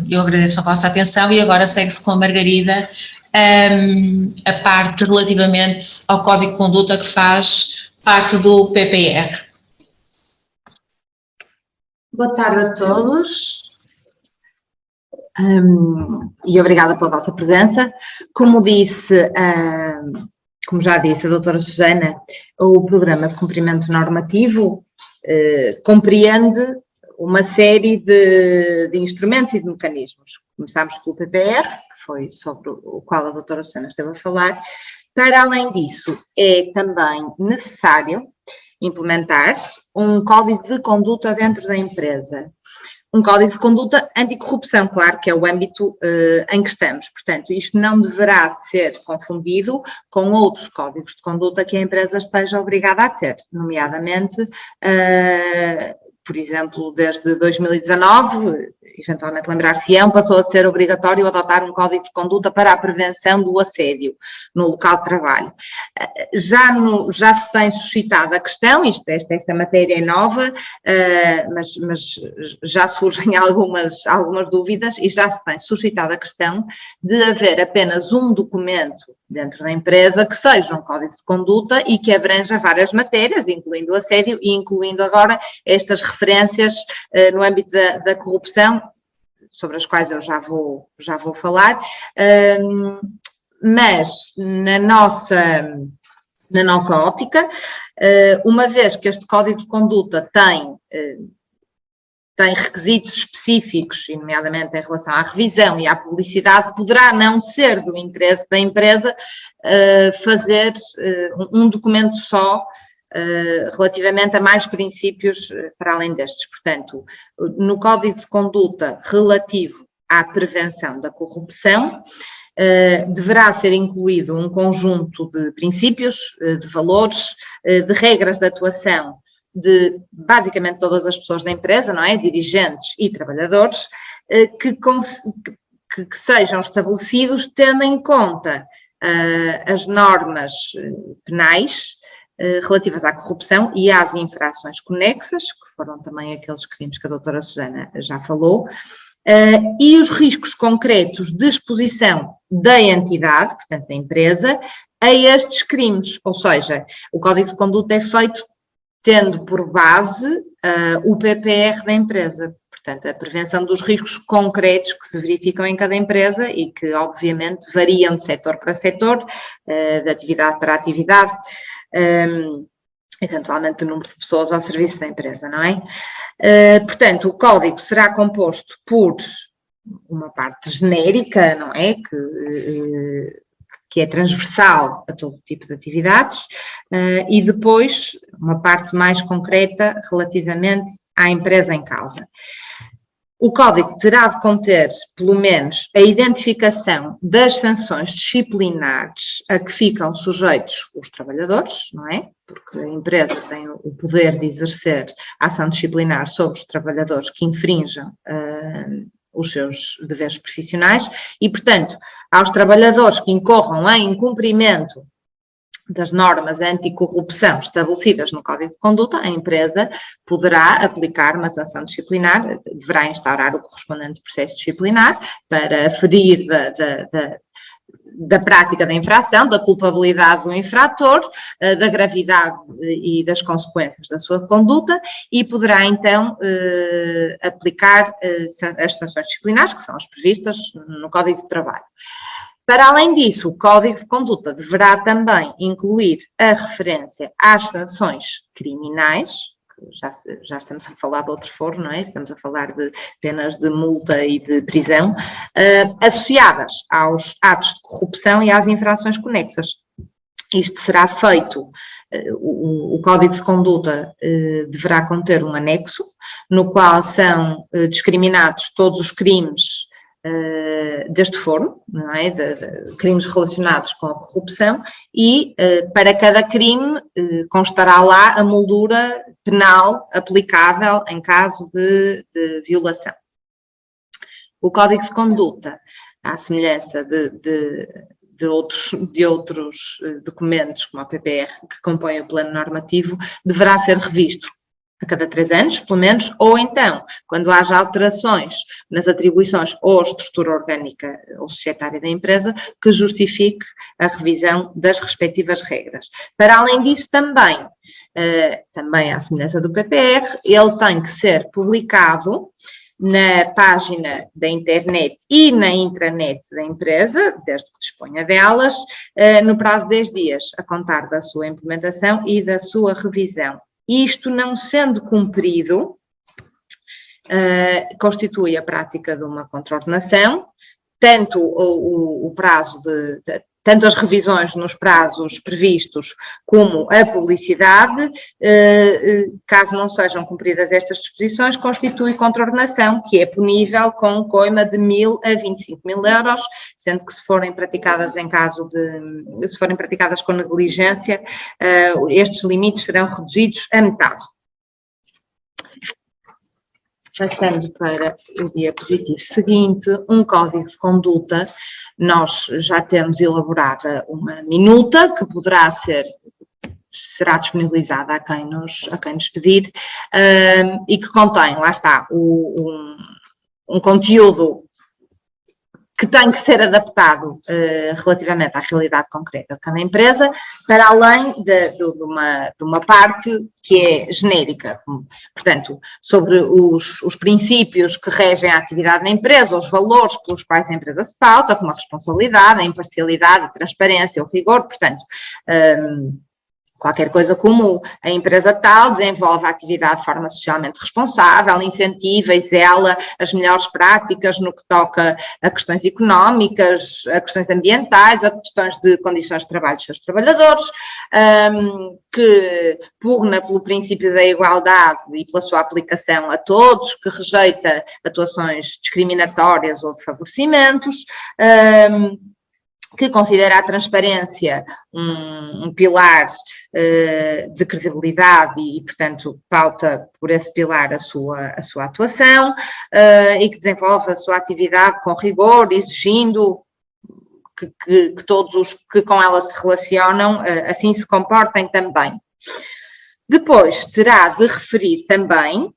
eu agradeço a vossa atenção, e agora segue-se com a Margarida a parte relativamente ao Código de Conduta que faz parte do PPR. Boa tarde a todos. E obrigada pela vossa presença. Como já disse a doutora Susana, o Programa de Cumprimento Normativo compreende uma série de instrumentos e de mecanismos. Começámos pelo PPR, que foi sobre o qual a doutora Susana esteve a falar. Para além disso, é também necessário implementar um código de conduta dentro da empresa. Um código de conduta anticorrupção, claro, que é o âmbito em que estamos. Portanto, isto não deverá ser confundido com outros códigos de conduta que a empresa esteja obrigada a ter, nomeadamente, por exemplo, desde 2019, eventualmente lembrar-se-ão, passou a ser obrigatório adotar um código de conduta para a prevenção do assédio no local de trabalho. Já se tem suscitado a questão, esta matéria é nova, mas já surgem algumas dúvidas, e já se tem suscitado a questão de haver apenas um documento dentro da empresa que seja um código de conduta e que abranja várias matérias, incluindo o assédio e incluindo agora estas referências no âmbito da corrupção, sobre as quais eu já vou falar, mas na nossa ótica, uma vez que este código de conduta tem requisitos específicos, nomeadamente em relação à revisão e à publicidade, poderá não ser do interesse da empresa fazer um documento só relativamente a mais princípios para além destes. Portanto, no Código de Conduta relativo à prevenção da corrupção, deverá ser incluído um conjunto de princípios, de valores, de regras de atuação de basicamente todas as pessoas da empresa, não é? Dirigentes e trabalhadores, que sejam estabelecidos tendo em conta as normas penais relativas à corrupção e às infrações conexas, que foram também aqueles crimes que a doutora Susana já falou, e os riscos concretos de exposição da entidade, portanto da empresa, a estes crimes, ou seja, o Código de Conduta é feito tendo por base o PPR da empresa, portanto a prevenção dos riscos concretos que se verificam em cada empresa e que obviamente variam de setor para setor, de atividade para atividade, eventualmente de número de pessoas ao serviço da empresa, não é? Portanto, o código será composto por uma parte genérica, não é? Que é transversal a todo tipo de atividades, e depois uma parte mais concreta relativamente à empresa em causa. O código terá de conter, pelo menos, a identificação das sanções disciplinares a que ficam sujeitos os trabalhadores, não é? Porque a empresa tem o poder de exercer a ação disciplinar sobre os trabalhadores que infringam os seus deveres profissionais e, portanto, aos trabalhadores que incorram em incumprimento das normas anticorrupção estabelecidas no Código de Conduta, a empresa poderá aplicar uma sanção disciplinar, deverá instaurar o correspondente processo disciplinar para aferir da prática da infração, da culpabilidade do infrator, da gravidade e das consequências da sua conduta e poderá então aplicar as sanções disciplinares, que são as previstas no Código de Trabalho. Para além disso, o Código de Conduta deverá também incluir a referência às sanções criminais, que já estamos a falar de outro foro, não é? Estamos a falar de penas de multa e de prisão, associadas aos atos de corrupção e às infrações conexas. Isto será feito, o Código de Conduta deverá conter um anexo, no qual são discriminados todos os crimes deste foro, não é? De crimes relacionados com a corrupção, e para cada crime constará lá a moldura penal aplicável em caso de violação. O Código de Conduta, à semelhança de outros documentos, como a PPR, que compõem o plano normativo, deverá ser revisto a cada 3 anos, pelo menos, ou então, quando haja alterações nas atribuições ou estrutura orgânica ou societária da empresa, que justifique a revisão das respectivas regras. Para além disso, também à semelhança do PPR, ele tem que ser publicado na página da internet e na intranet da empresa, desde que disponha delas, no prazo de 10 dias, a contar da sua implementação e da sua revisão. Isto não sendo cumprido, constitui a prática de uma contraordenação, tanto o prazo tanto as revisões nos prazos previstos como a publicidade, caso não sejam cumpridas estas disposições, constitui contraordenação, que é punível com coima de 1.000 a 25.000 euros, sendo que se forem praticadas se forem praticadas com negligência, estes limites serão reduzidos a metade. Passando para o diapositivo seguinte, um código de conduta, nós já temos elaborada uma minuta que será disponibilizada a quem nos pedir, e que contém, lá está, um conteúdo que tem que ser adaptado relativamente à realidade concreta de cada empresa, para além de uma parte que é genérica, portanto, sobre os princípios que regem a atividade da empresa, os valores pelos quais a empresa se pauta, como a responsabilidade, a imparcialidade, a transparência, o rigor, portanto, qualquer coisa como a empresa tal desenvolve a atividade de forma socialmente responsável, incentiva e zela as melhores práticas no que toca a questões económicas, a questões ambientais, a questões de condições de trabalho dos seus trabalhadores, que pugna pelo princípio da igualdade e pela sua aplicação a todos, que rejeita atuações discriminatórias ou de favorecimentos, que considera a transparência um pilar de credibilidade e, portanto, pauta por esse pilar a sua atuação, e que desenvolve a sua atividade com rigor, exigindo que todos os que com ela se relacionam assim se comportem também. Depois terá de referir também,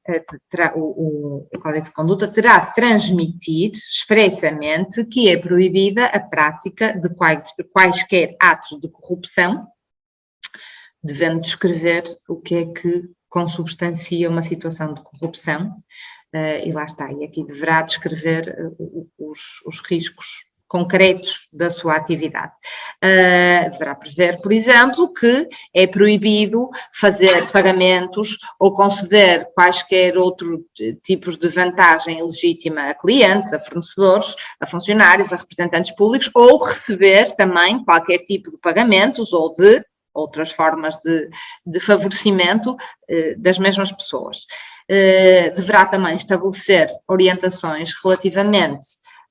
o Código de Conduta terá de transmitir expressamente que é proibida a prática de quaisquer atos de corrupção, devendo descrever o que é que consubstancia uma situação de corrupção, e lá está, e aqui deverá descrever os riscos concretos da sua atividade. Deverá prever, por exemplo, que é proibido fazer pagamentos ou conceder quaisquer outros tipos de vantagem legítima a clientes, a fornecedores, a funcionários, a representantes públicos, ou receber também qualquer tipo de pagamentos ou de outras formas de favorecimento das mesmas pessoas. Deverá também estabelecer orientações relativamente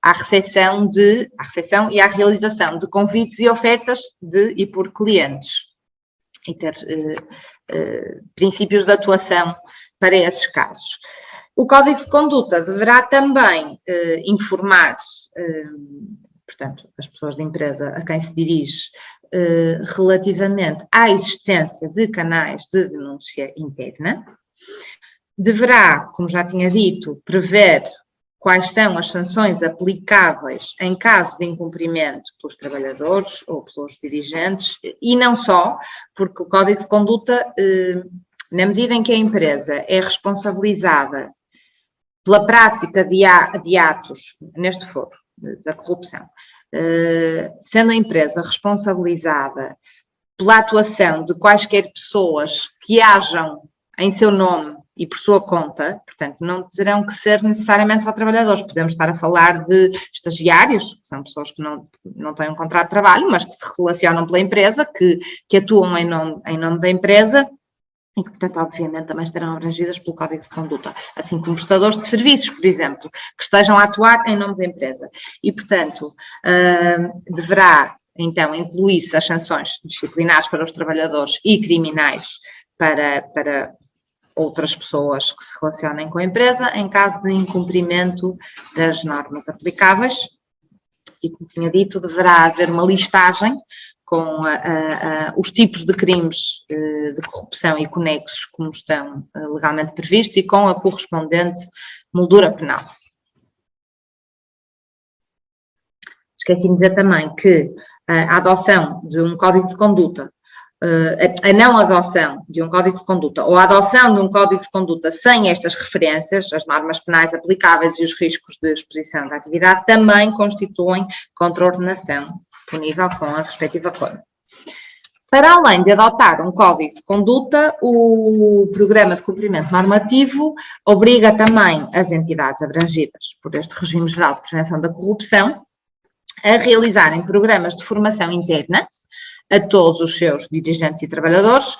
à recepção e à realização de convites e ofertas de e por clientes, e ter princípios de atuação para esses casos. O Código de Conduta deverá também informar, portanto, as pessoas da empresa a quem se dirige, relativamente à existência de canais de denúncia interna. Deverá, como já tinha dito, prever quais são as sanções aplicáveis em caso de incumprimento pelos trabalhadores ou pelos dirigentes, e não só, porque o Código de Conduta, na medida em que a empresa é responsabilizada pela prática de atos, neste foro, da corrupção, sendo a empresa responsabilizada pela atuação de quaisquer pessoas que hajam em seu nome e por sua conta, portanto, não terão que ser necessariamente só trabalhadores. Podemos estar a falar de estagiários, que são pessoas que não têm um contrato de trabalho, mas que se relacionam pela empresa, que atuam em nome da empresa e que, portanto, obviamente também estarão abrangidas pelo Código de Conduta, assim como prestadores de serviços, por exemplo, que estejam a atuar em nome da empresa. E, portanto, deverá, então, incluir-se as sanções disciplinares para os trabalhadores e criminais para outras pessoas que se relacionem com a empresa, em caso de incumprimento das normas aplicáveis. E, como tinha dito, deverá haver uma listagem com os tipos de crimes de corrupção e conexos como estão legalmente previstos e com a correspondente moldura penal. Esqueci-me de dizer também que a adoção de um código de conduta, a não adoção de um código de conduta ou a adoção de um código de conduta sem estas referências, as normas penais aplicáveis e os riscos de exposição da atividade, também constituem contraordenação punível com a respectiva coima. Para além de adotar um código de conduta, o Programa de Cumprimento Normativo obriga também as entidades abrangidas por este regime geral de prevenção da corrupção a realizarem programas de formação interna a todos os seus dirigentes e trabalhadores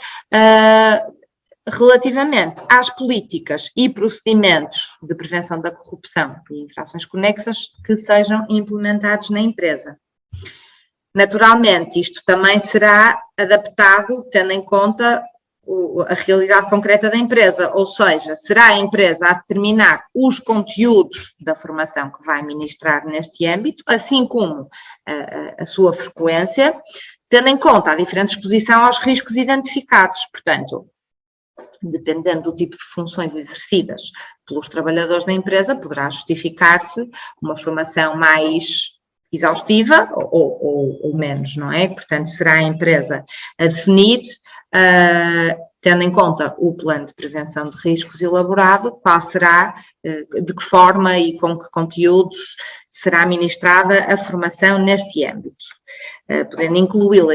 relativamente às políticas e procedimentos de prevenção da corrupção e infrações conexas que sejam implementados na empresa. Naturalmente, isto também será adaptado tendo em conta a realidade concreta da empresa, ou seja, será a empresa a determinar os conteúdos da formação que vai ministrar neste âmbito, assim como a sua frequência, tendo em conta a diferente exposição aos riscos identificados. Portanto, dependendo do tipo de funções exercidas pelos trabalhadores da empresa, poderá justificar-se uma formação mais exaustiva ou menos, não é? Portanto, será a empresa a definir, tendo em conta o plano de prevenção de riscos elaborado, qual será, de que forma e com que conteúdos será ministrada a formação neste âmbito, podendo incluí-la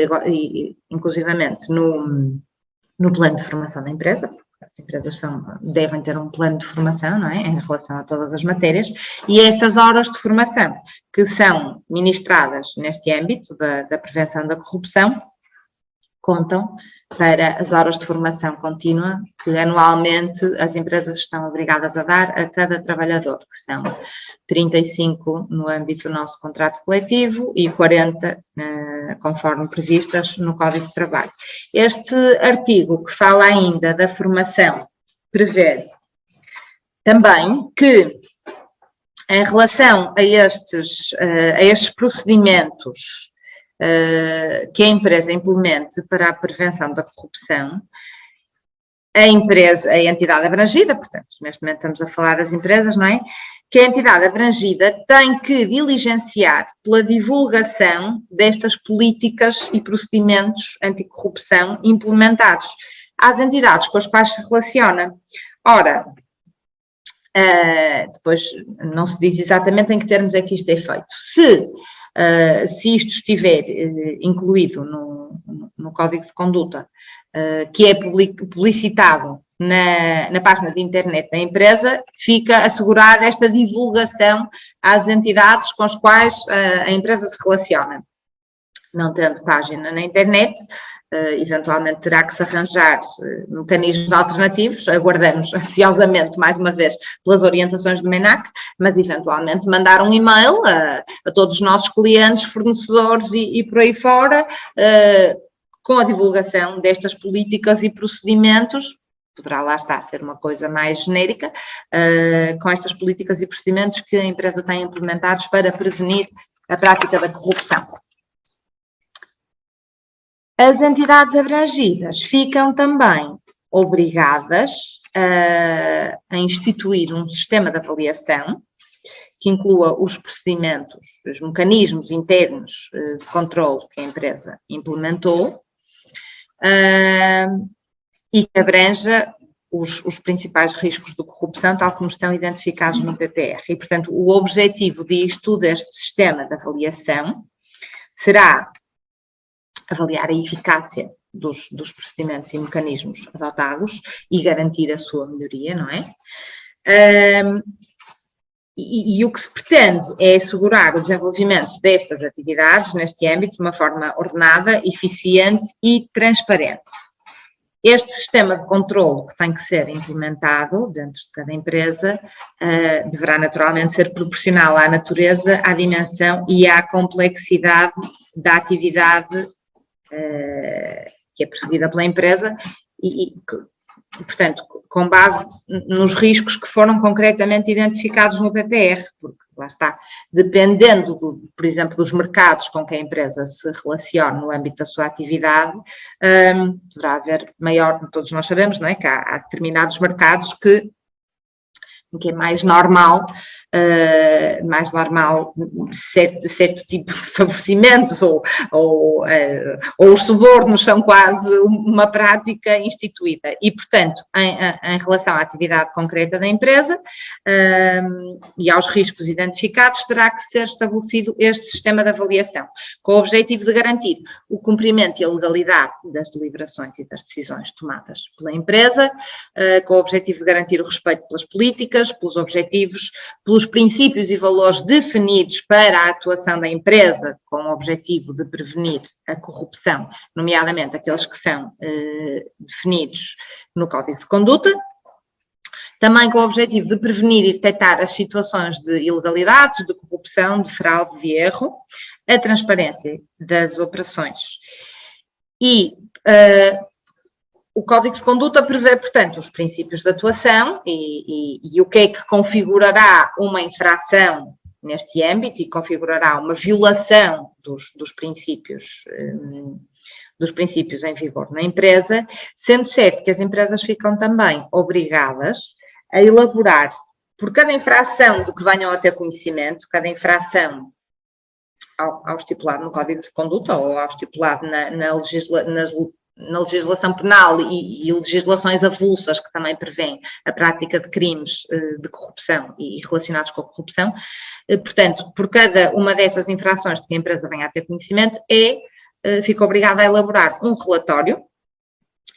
inclusivamente no plano de formação da empresa. As empresas devem ter um plano de formação, não é, em relação a todas as matérias, e estas horas de formação que são ministradas neste âmbito da prevenção da corrupção contam para as horas de formação contínua que anualmente as empresas estão obrigadas a dar a cada trabalhador, que são 35 no âmbito do nosso contrato coletivo e 40 conforme previstas no Código de Trabalho. Este artigo que fala ainda da formação prevê também que em relação a estes procedimentos que a empresa implemente para a prevenção da corrupção, a entidade abrangida, portanto, neste momento estamos a falar das empresas, não é? Que a entidade abrangida tem que diligenciar pela divulgação destas políticas e procedimentos anticorrupção implementados às entidades com as quais se relaciona. Ora, depois não se diz exatamente em que termos é que isto é feito. Se isto estiver incluído no Código de Conduta, que é publicitado na página de internet da empresa, fica assegurada esta divulgação às entidades com as quais a empresa se relaciona. Não tendo página na internet, eventualmente terá que se arranjar mecanismos alternativos, aguardamos ansiosamente, mais uma vez, pelas orientações do MENAC, mas eventualmente mandar um e-mail a todos os nossos clientes, fornecedores e por aí fora, com a divulgação destas políticas e procedimentos, poderá lá estar ser uma coisa mais genérica, com estas políticas e procedimentos que a empresa tem implementados para prevenir a prática da corrupção. As entidades abrangidas ficam também obrigadas a instituir um sistema de avaliação que inclua os procedimentos, os mecanismos internos de controle que a empresa implementou e que abranja os principais riscos de corrupção, tal como estão identificados no PPR. E, portanto, o objetivo deste sistema de avaliação será avaliar a eficácia dos procedimentos e mecanismos adotados e garantir a sua melhoria, não é? E o que se pretende é assegurar o desenvolvimento destas atividades neste âmbito de uma forma ordenada, eficiente e transparente. Este sistema de controlo que tem que ser implementado dentro de cada empresa deverá naturalmente ser proporcional à natureza, à dimensão e à complexidade da atividade que é perseguida pela empresa e, portanto, com base nos riscos que foram concretamente identificados no PPR, porque lá está, dependendo, por exemplo, dos mercados com que a empresa se relaciona no âmbito da sua atividade, poderá haver maior, todos nós sabemos, não é, que há determinados mercados que é mais normal certo tipo de favorecimentos ou os subornos são quase uma prática instituída e, portanto, em relação à atividade concreta da empresa e aos riscos identificados, terá que ser estabelecido este sistema de avaliação, com o objetivo de garantir o cumprimento e a legalidade das deliberações e das decisões tomadas pela empresa, com o objetivo de garantir o respeito pelas políticas, pelos objetivos, pelos princípios e valores definidos para a atuação da empresa, com o objetivo de prevenir a corrupção, nomeadamente aqueles que são definidos no Código de Conduta, também com o objetivo de prevenir e detectar as situações de ilegalidades, de corrupção, de fraude, de erro, a transparência das operações. E o Código de Conduta prevê, portanto, os princípios de atuação e o que é que configurará uma infração neste âmbito e configurará uma violação dos princípios em vigor na empresa, sendo certo que as empresas ficam também obrigadas a elaborar, por cada infração de que venham a ter conhecimento, cada infração ao estipulado no Código de Conduta ou ao estipulado na legislação penal e legislações avulsas que também prevêem a prática de crimes de corrupção e relacionados com a corrupção. Portanto, por cada uma dessas infrações de que a empresa venha a ter conhecimento, fica obrigada a elaborar um relatório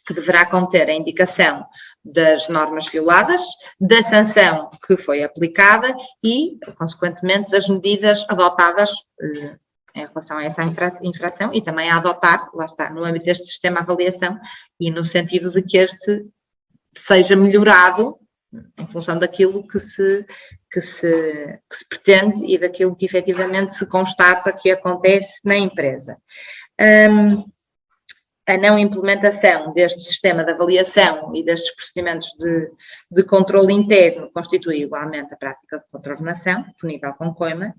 que deverá conter a indicação das normas violadas, da sanção que foi aplicada e, consequentemente, das medidas adotadas em relação a essa infração e também a adotar, lá está, no âmbito deste sistema de avaliação e no sentido de que este seja melhorado em função daquilo que se pretende e daquilo que efetivamente se constata que acontece na empresa. A não implementação deste sistema de avaliação e destes procedimentos de controle interno constitui igualmente a prática de contornação, punível com coima.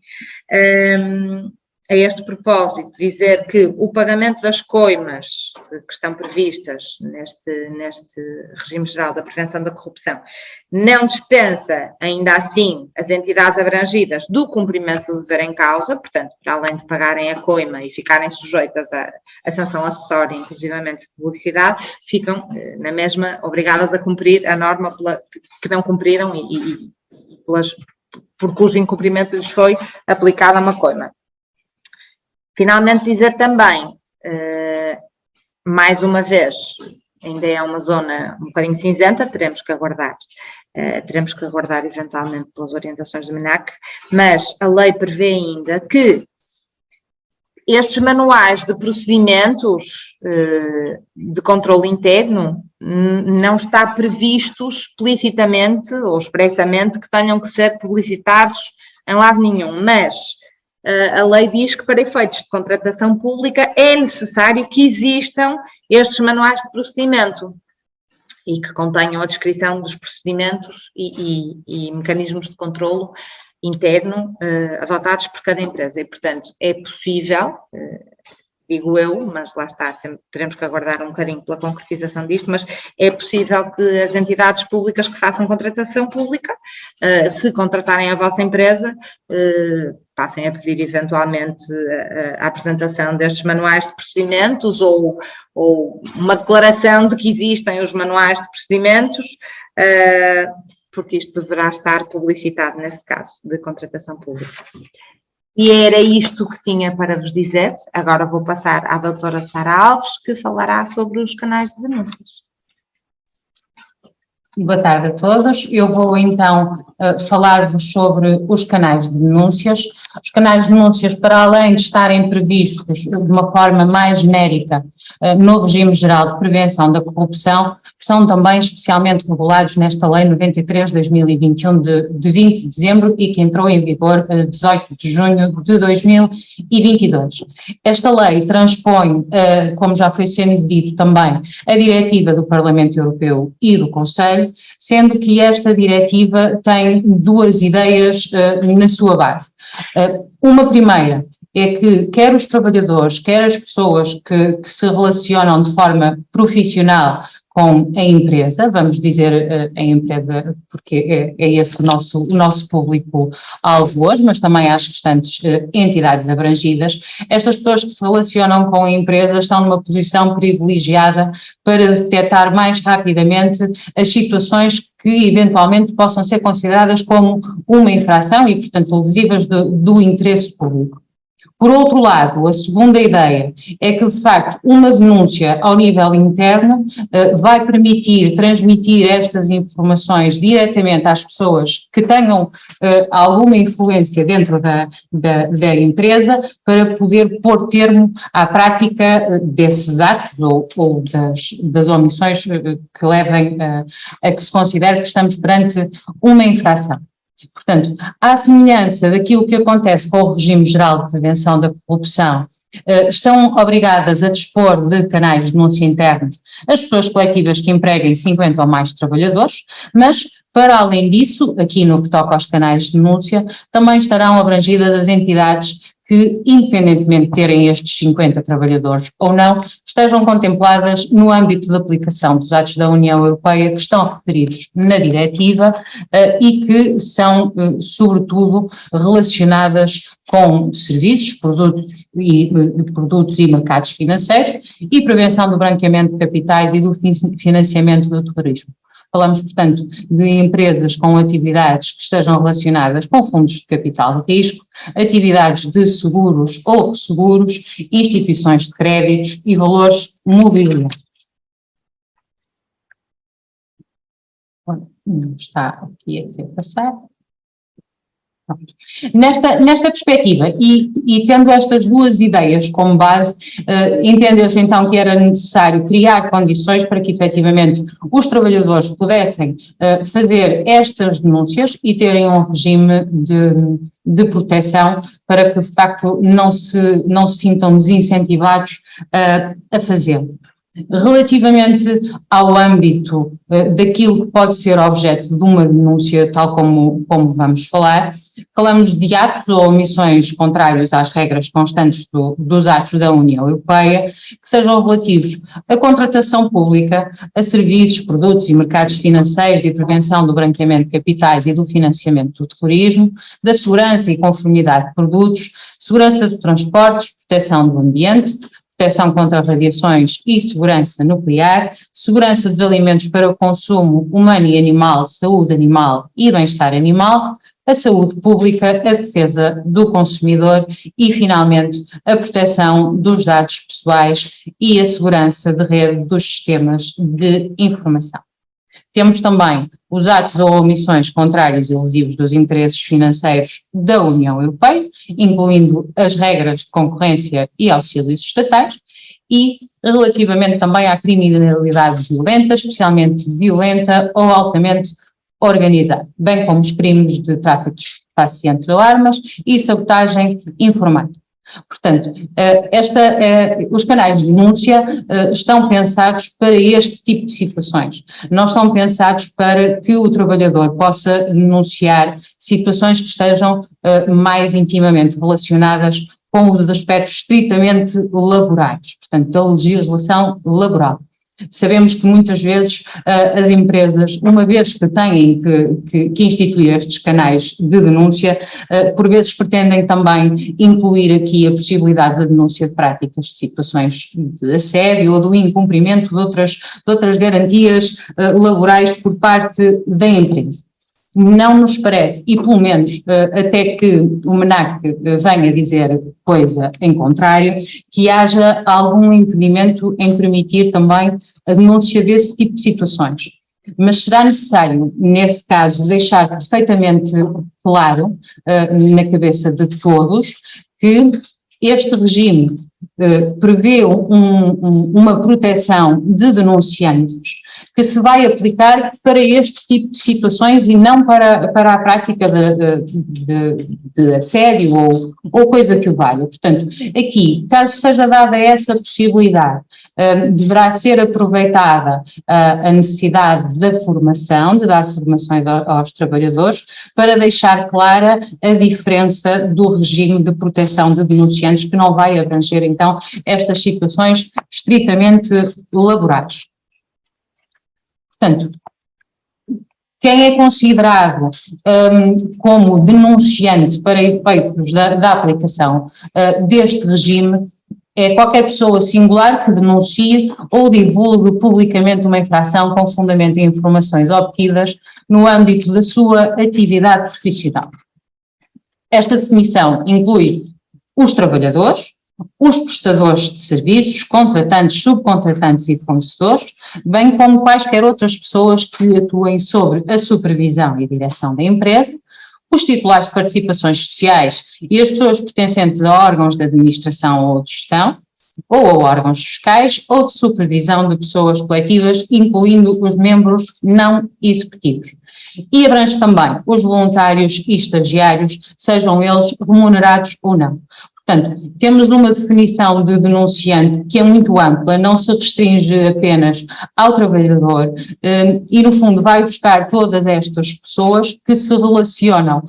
A este propósito, dizer que o pagamento das coimas que estão previstas neste regime geral da prevenção da corrupção não dispensa, ainda assim, as entidades abrangidas do cumprimento do dever em causa, portanto, para além de pagarem a coima e ficarem sujeitas à sanção acessória, inclusivamente de publicidade, ficam, na mesma, obrigadas a cumprir a norma que não cumpriram e por cujo incumprimento lhes foi aplicada uma coima. Finalmente dizer também, mais uma vez, ainda é uma zona um bocadinho cinzenta, teremos que aguardar eventualmente pelas orientações do MINAC, mas a lei prevê ainda que estes manuais de procedimentos de controle interno não está previsto explicitamente ou expressamente que tenham que ser publicitados em lado nenhum, mas a lei diz que para efeitos de contratação pública é necessário que existam estes manuais de procedimento e que contenham a descrição dos procedimentos e mecanismos de controlo interno adotados por cada empresa. E, portanto, é possível, digo eu, mas lá está, teremos que aguardar um bocadinho pela concretização disto, mas é possível que as entidades públicas que façam contratação pública, se contratarem a vossa empresa, passem a pedir eventualmente a apresentação destes manuais de procedimentos ou uma declaração de que existem os manuais de procedimentos, porque isto deverá estar publicitado nesse caso de contratação pública. E era isto que tinha para vos dizer. Agora vou passar à doutora Sara Alves, que falará sobre os canais de denúncias. Boa tarde a todos. Eu vou então falar-vos sobre os canais de denúncias. Os canais de denúncias, para além de estarem previstos de uma forma mais genérica no regime geral de prevenção da corrupção, são também especialmente regulados nesta Lei 93/2021 de 20 de dezembro e que entrou em vigor 18 de junho de 2022. Esta lei transpõe, como já foi sendo dito também, a diretiva do Parlamento Europeu e do Conselho, sendo que esta diretiva tem duas ideias na sua base. Uma primeira é que quer os trabalhadores, quer as pessoas que se relacionam de forma profissional com a empresa, vamos dizer a empresa porque é esse o nosso público-alvo hoje, mas também às restantes entidades abrangidas, estas pessoas que se relacionam com a empresa estão numa posição privilegiada para detectar mais rapidamente as situações que eventualmente possam ser consideradas como uma infração e, portanto, lesivas do interesse público. Por outro lado, a segunda ideia é que, de facto, uma denúncia ao nível interno vai permitir transmitir estas informações diretamente às pessoas que tenham alguma influência dentro da empresa para poder pôr termo à prática desses atos ou das omissões que levem a que se considere que estamos perante uma infração. Portanto, à semelhança daquilo que acontece com o regime geral de prevenção da corrupção, estão obrigadas a dispor de canais de denúncia internos as pessoas coletivas que empreguem 50 ou mais trabalhadores, mas, para além disso, aqui no que toca aos canais de denúncia, também estarão abrangidas as entidades que, independentemente de terem estes 50 trabalhadores ou não, estejam contempladas no âmbito da aplicação dos atos da União Europeia que estão referidos na diretiva e que são, sobretudo, relacionadas com serviços, produtos e mercados financeiros e prevenção do branqueamento de capitais e do financiamento do terrorismo. Falamos, portanto, de empresas com atividades que estejam relacionadas com fundos de capital de risco, atividades de seguros ou resseguros, instituições de créditos e valores mobiliários. Não está aqui a ter passado. Nesta perspectiva e tendo estas duas ideias como base, entendeu-se então que era necessário criar condições para que efetivamente os trabalhadores pudessem fazer estas denúncias e terem um regime de proteção para que de facto não se sintam desincentivados a fazê-lo. Relativamente ao âmbito daquilo que pode ser objeto de uma denúncia, tal como vamos falar, falamos de atos ou omissões contrários às regras constantes dos atos da União Europeia, que sejam relativos à contratação pública, a serviços, produtos e mercados financeiros e prevenção do branqueamento de capitais e do financiamento do terrorismo, da segurança e conformidade de produtos, segurança de transportes, proteção do ambiente, proteção contra radiações e segurança nuclear, segurança dos alimentos para o consumo humano e animal, saúde animal e bem-estar animal, a saúde pública, a defesa do consumidor e, finalmente, a proteção dos dados pessoais e a segurança de rede dos sistemas de informação. Temos também os atos ou omissões contrários e lesivos dos interesses financeiros da União Europeia, incluindo as regras de concorrência e auxílios estatais, e relativamente também à criminalidade violenta, especialmente violenta ou altamente organizada, bem como os crimes de tráfico de estupefacientes ou armas e sabotagem informática. Portanto, os canais de denúncia estão pensados para este tipo de situações. Não estão pensados para que o trabalhador possa denunciar situações que estejam mais intimamente relacionadas com os aspectos estritamente laborais, portanto, da legislação laboral. Sabemos que muitas vezes as empresas, uma vez que têm que instituir estes canais de denúncia, por vezes pretendem também incluir aqui a possibilidade da denúncia de práticas de situações de assédio ou do incumprimento de outras garantias laborais por parte da empresa. não nos parece, e pelo menos até que o MNAC venha dizer coisa em contrário, que haja algum impedimento em permitir também a denúncia desse tipo de situações. Mas será necessário, nesse caso, deixar perfeitamente claro na cabeça de todos que este regime prevê uma proteção de denunciantes que se vai aplicar para este tipo de situações e não para a prática de assédio ou coisa que o valha. Portanto, aqui, caso seja dada essa possibilidade, deverá ser aproveitada a necessidade da formação, de dar formações aos trabalhadores, para deixar clara a diferença do regime de proteção de denunciantes, que não vai abranger, então, estas situações estritamente laborais. Portanto, quem é considerado como denunciante para efeitos da aplicação deste regime é qualquer pessoa singular que denuncie ou divulgue publicamente uma infração com fundamento em informações obtidas no âmbito da sua atividade profissional. Esta definição inclui os trabalhadores, os prestadores de serviços, contratantes, subcontratantes e fornecedores, bem como quaisquer outras pessoas que atuem sobre a supervisão e direção da empresa, os titulares de participações sociais e as pessoas pertencentes a órgãos de administração ou de gestão, ou a órgãos fiscais ou de supervisão de pessoas coletivas, incluindo os membros não executivos. E abrange também os voluntários e estagiários, sejam eles remunerados ou não. Portanto, temos uma definição de denunciante que é muito ampla, não se restringe apenas ao trabalhador e, no fundo, vai buscar todas estas pessoas que se relacionam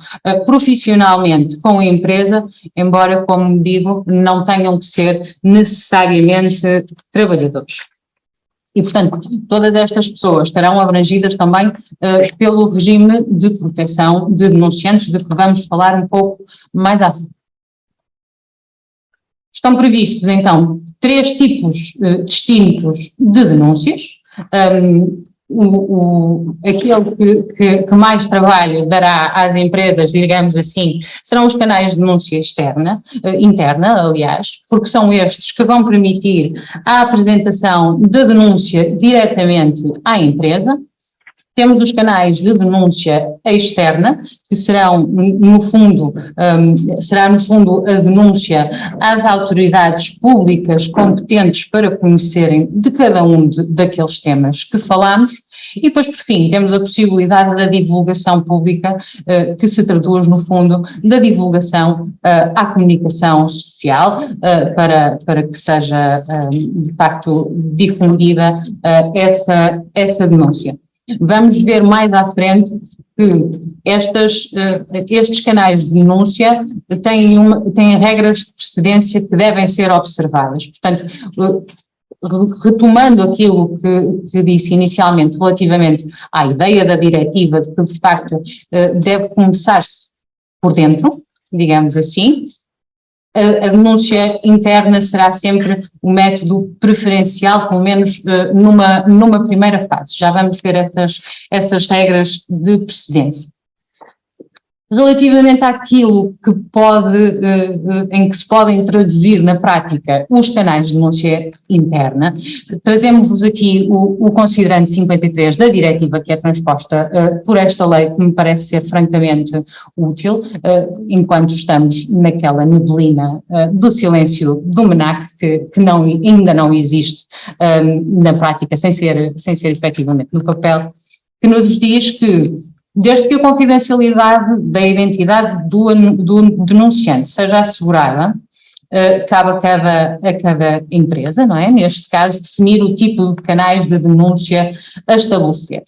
profissionalmente com a empresa, embora, como digo, não tenham que ser necessariamente trabalhadores. E, portanto, todas estas pessoas estarão abrangidas também pelo regime de proteção de denunciantes, de que vamos falar um pouco mais à frente. Estão previstos, então, 3 tipos distintos de denúncias. Aquele que mais trabalho dará às empresas, digamos assim, serão os canais de denúncia interna, aliás, porque são estes que vão permitir a apresentação da denúncia diretamente à empresa. Temos os canais de denúncia externa, que serão, no fundo, a denúncia às autoridades públicas competentes para conhecerem de cada um daqueles temas que falamos. E depois, por fim, temos a possibilidade da divulgação pública, que se traduz, no fundo, da divulgação à comunicação social, para que seja, de facto, difundida essa denúncia. Vamos ver mais à frente que estes canais de denúncia têm regras de precedência que devem ser observadas. Portanto, retomando aquilo que disse inicialmente relativamente à ideia da diretiva, de que de facto deve começar-se por dentro, digamos assim, a denúncia interna será sempre o método preferencial, pelo menos numa primeira fase. Já vamos ver essas regras de precedência. Relativamente àquilo que em que se podem traduzir na prática os canais de denúncia interna, trazemos-vos aqui o considerante 53 da diretiva, que é transposta por esta lei, que me parece ser francamente útil, enquanto estamos naquela neblina do silêncio do MNAC, que ainda não existe na prática, sem ser efetivamente no papel, que nos diz que desde que a confidencialidade da identidade do denunciante seja assegurada, cabe a cada empresa, não é? Neste caso, definir o tipo de canais de denúncia a estabelecer.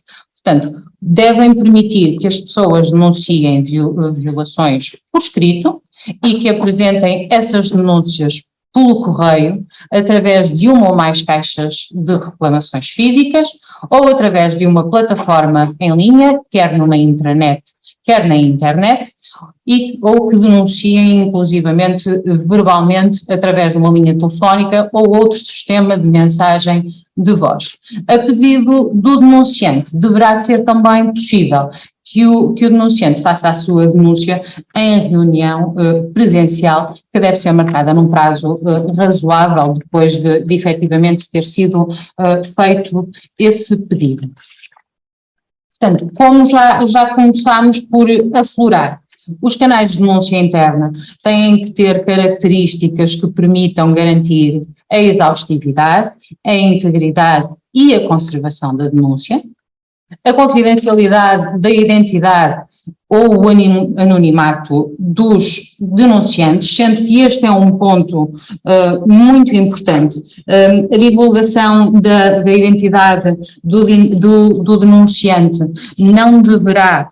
Portanto, devem permitir que as pessoas denunciem violações por escrito e que apresentem essas denúncias pelo correio, através de uma ou mais caixas de reclamações físicas ou através de uma plataforma em linha, quer numa intranet, quer na internet, ou que denunciem inclusivamente verbalmente através de uma linha telefónica ou outro sistema de mensagem de voz. A pedido do denunciante, deverá ser também possível que o denunciante faça a sua denúncia em reunião presencial, que deve ser marcada num prazo razoável depois de efetivamente ter sido feito esse pedido. Portanto, como já começámos por aflorar, os canais de denúncia interna têm que ter características que permitam garantir a exaustividade, a integridade e a conservação da denúncia, a confidencialidade da identidade ou o anonimato dos denunciantes, sendo que este é um ponto muito importante. A divulgação da identidade do denunciante não deverá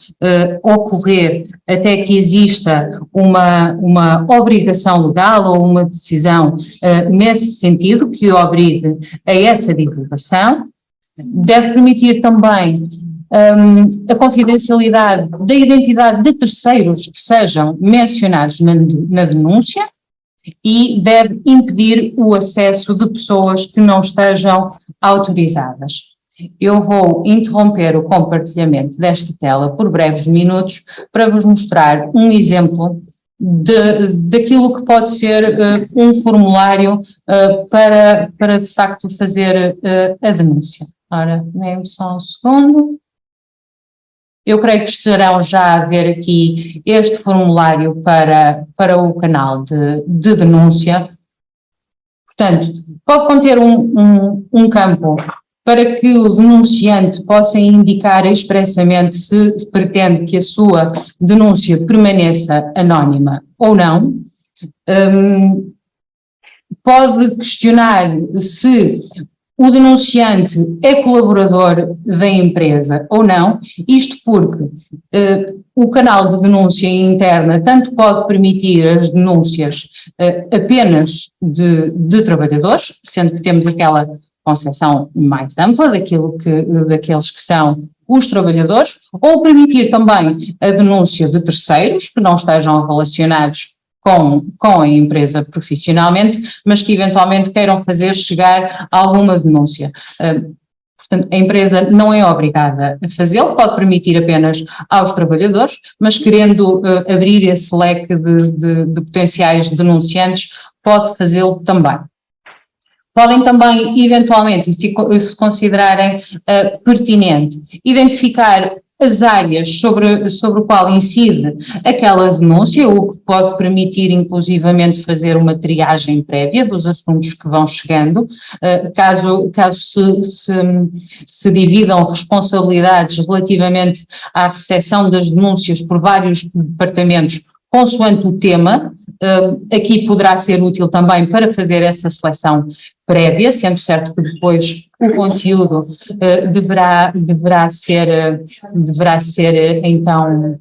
ocorrer até que exista uma obrigação legal ou uma decisão nesse sentido que obrigue a essa divulgação. Deve permitir também a confidencialidade da identidade de terceiros que sejam mencionados na denúncia e deve impedir o acesso de pessoas que não estejam autorizadas. Eu vou interromper o compartilhamento desta tela por breves minutos para vos mostrar um exemplo daquilo que pode ser um formulário para de facto fazer a denúncia. Ora, dê-me só um segundo. Eu creio que estarão já a ver aqui este formulário para o canal de denúncia. Portanto, pode conter um campo para que o denunciante possa indicar expressamente se pretende que a sua denúncia permaneça anónima ou não. Pode questionar se o denunciante é colaborador da empresa ou não, isto porque o canal de denúncia interna tanto pode permitir as denúncias apenas de trabalhadores, sendo que temos aquela concepção mais ampla daqueles que são os trabalhadores, ou permitir também a denúncia de terceiros que não estejam relacionados com a empresa profissionalmente, mas que eventualmente queiram fazer chegar alguma denúncia. Portanto, a empresa não é obrigada a fazê-lo, pode permitir apenas aos trabalhadores, mas querendo abrir esse leque de potenciais denunciantes, pode fazê-lo também. Podem também, eventualmente, e se considerarem pertinente, identificar as áreas sobre o qual incide aquela denúncia, o que pode permitir inclusivamente fazer uma triagem prévia dos assuntos que vão chegando, caso se dividam responsabilidades relativamente à recepção das denúncias por vários departamentos consoante o tema. Aqui poderá ser útil também para fazer essa seleção prévia, sendo certo que depois o conteúdo deverá ser então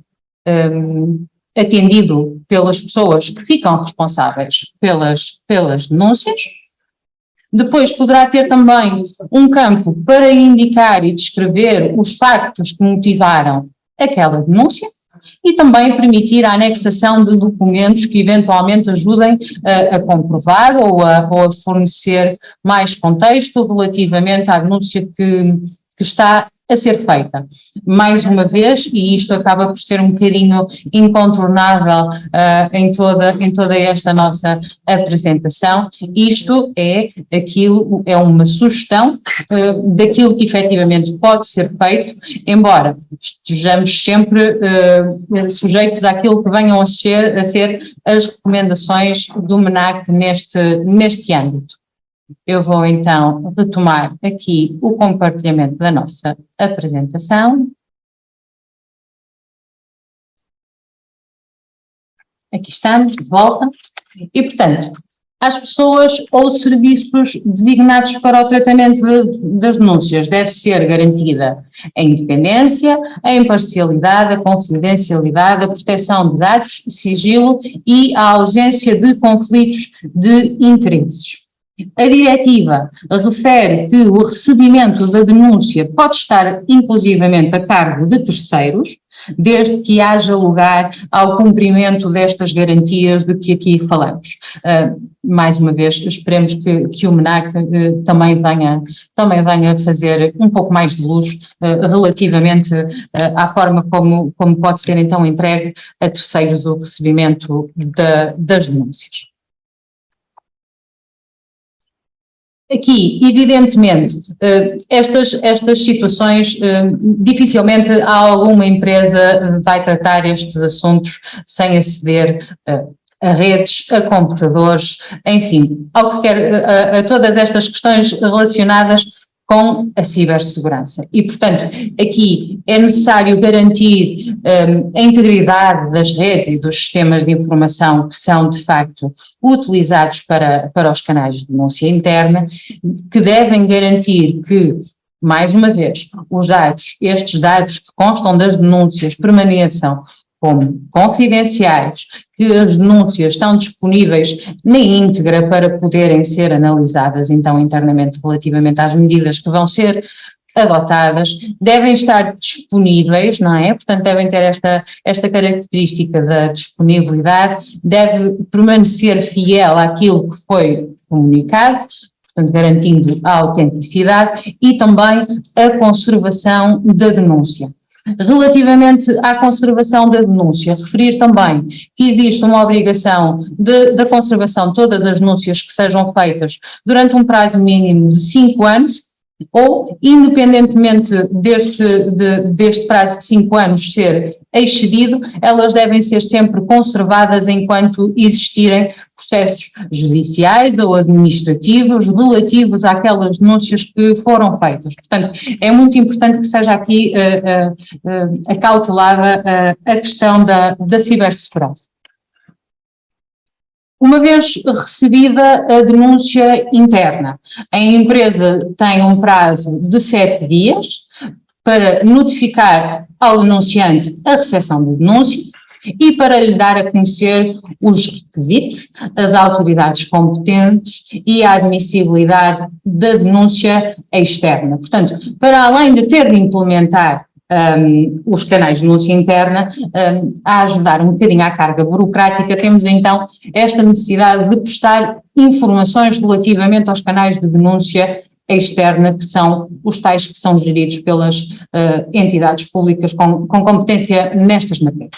atendido pelas pessoas que ficam responsáveis pelas denúncias. Depois poderá ter também um campo para indicar e descrever os factos que motivaram aquela denúncia. E também permitir a anexação de documentos que eventualmente ajudem a comprovar ou a fornecer mais contexto relativamente à denúncia que está a ser feita. Mais uma vez, e isto acaba por ser um bocadinho incontornável em toda esta nossa apresentação, isto é uma sugestão daquilo que efetivamente pode ser feito, embora estejamos sempre sujeitos àquilo que venham a ser as recomendações do MENAC neste âmbito. Eu vou então retomar aqui o compartilhamento da nossa apresentação. Aqui estamos, de volta. E, portanto, às pessoas ou serviços designados para o tratamento das denúncias deve ser garantida a independência, a imparcialidade, a confidencialidade, a proteção de dados, sigilo e a ausência de conflitos de interesses. A diretiva refere que o recebimento da denúncia pode estar inclusivamente a cargo de terceiros, desde que haja lugar ao cumprimento destas garantias de que aqui falamos. Mais uma vez, esperemos que o MENAC também venha fazer um pouco mais de luz relativamente à forma como pode ser então entregue a terceiros o recebimento das denúncias. Aqui, evidentemente, estas situações, dificilmente alguma empresa vai tratar estes assuntos sem aceder a redes, a computadores, enfim, ao que quer, a todas estas questões relacionadas com a cibersegurança. E, portanto, aqui é necessário garantir a integridade das redes e dos sistemas de informação que são, de facto, utilizados para os canais de denúncia interna, que devem garantir que, mais uma vez, estes dados que constam das denúncias permaneçam como confidenciais, que as denúncias estão disponíveis na íntegra para poderem ser analisadas então internamente relativamente às medidas que vão ser adotadas, devem estar disponíveis, não é? Portanto, devem ter esta característica da disponibilidade, deve permanecer fiel àquilo que foi comunicado, portanto, garantindo a autenticidade e também a conservação da denúncia. Relativamente à conservação da denúncia, referir também que existe uma obrigação da conservação de todas as denúncias que sejam feitas durante um prazo mínimo de 5 anos, ou, independentemente deste prazo de 5 anos ser excedido, elas devem ser sempre conservadas enquanto existirem processos judiciais ou administrativos relativos àquelas denúncias que foram feitas. Portanto, é muito importante que seja aqui acautelada a questão da cibersegurança. Uma vez recebida a denúncia interna, a empresa tem um prazo de 7 dias para notificar ao denunciante a recepção da denúncia e para lhe dar a conhecer os requisitos, as autoridades competentes e a admissibilidade da denúncia externa. Portanto, para além de ter de implementar os canais de denúncia interna, a ajudar um bocadinho à carga burocrática, temos então esta necessidade de prestar informações relativamente aos canais de denúncia externa, que são os tais que são geridos pelas entidades públicas com competência nestas matérias.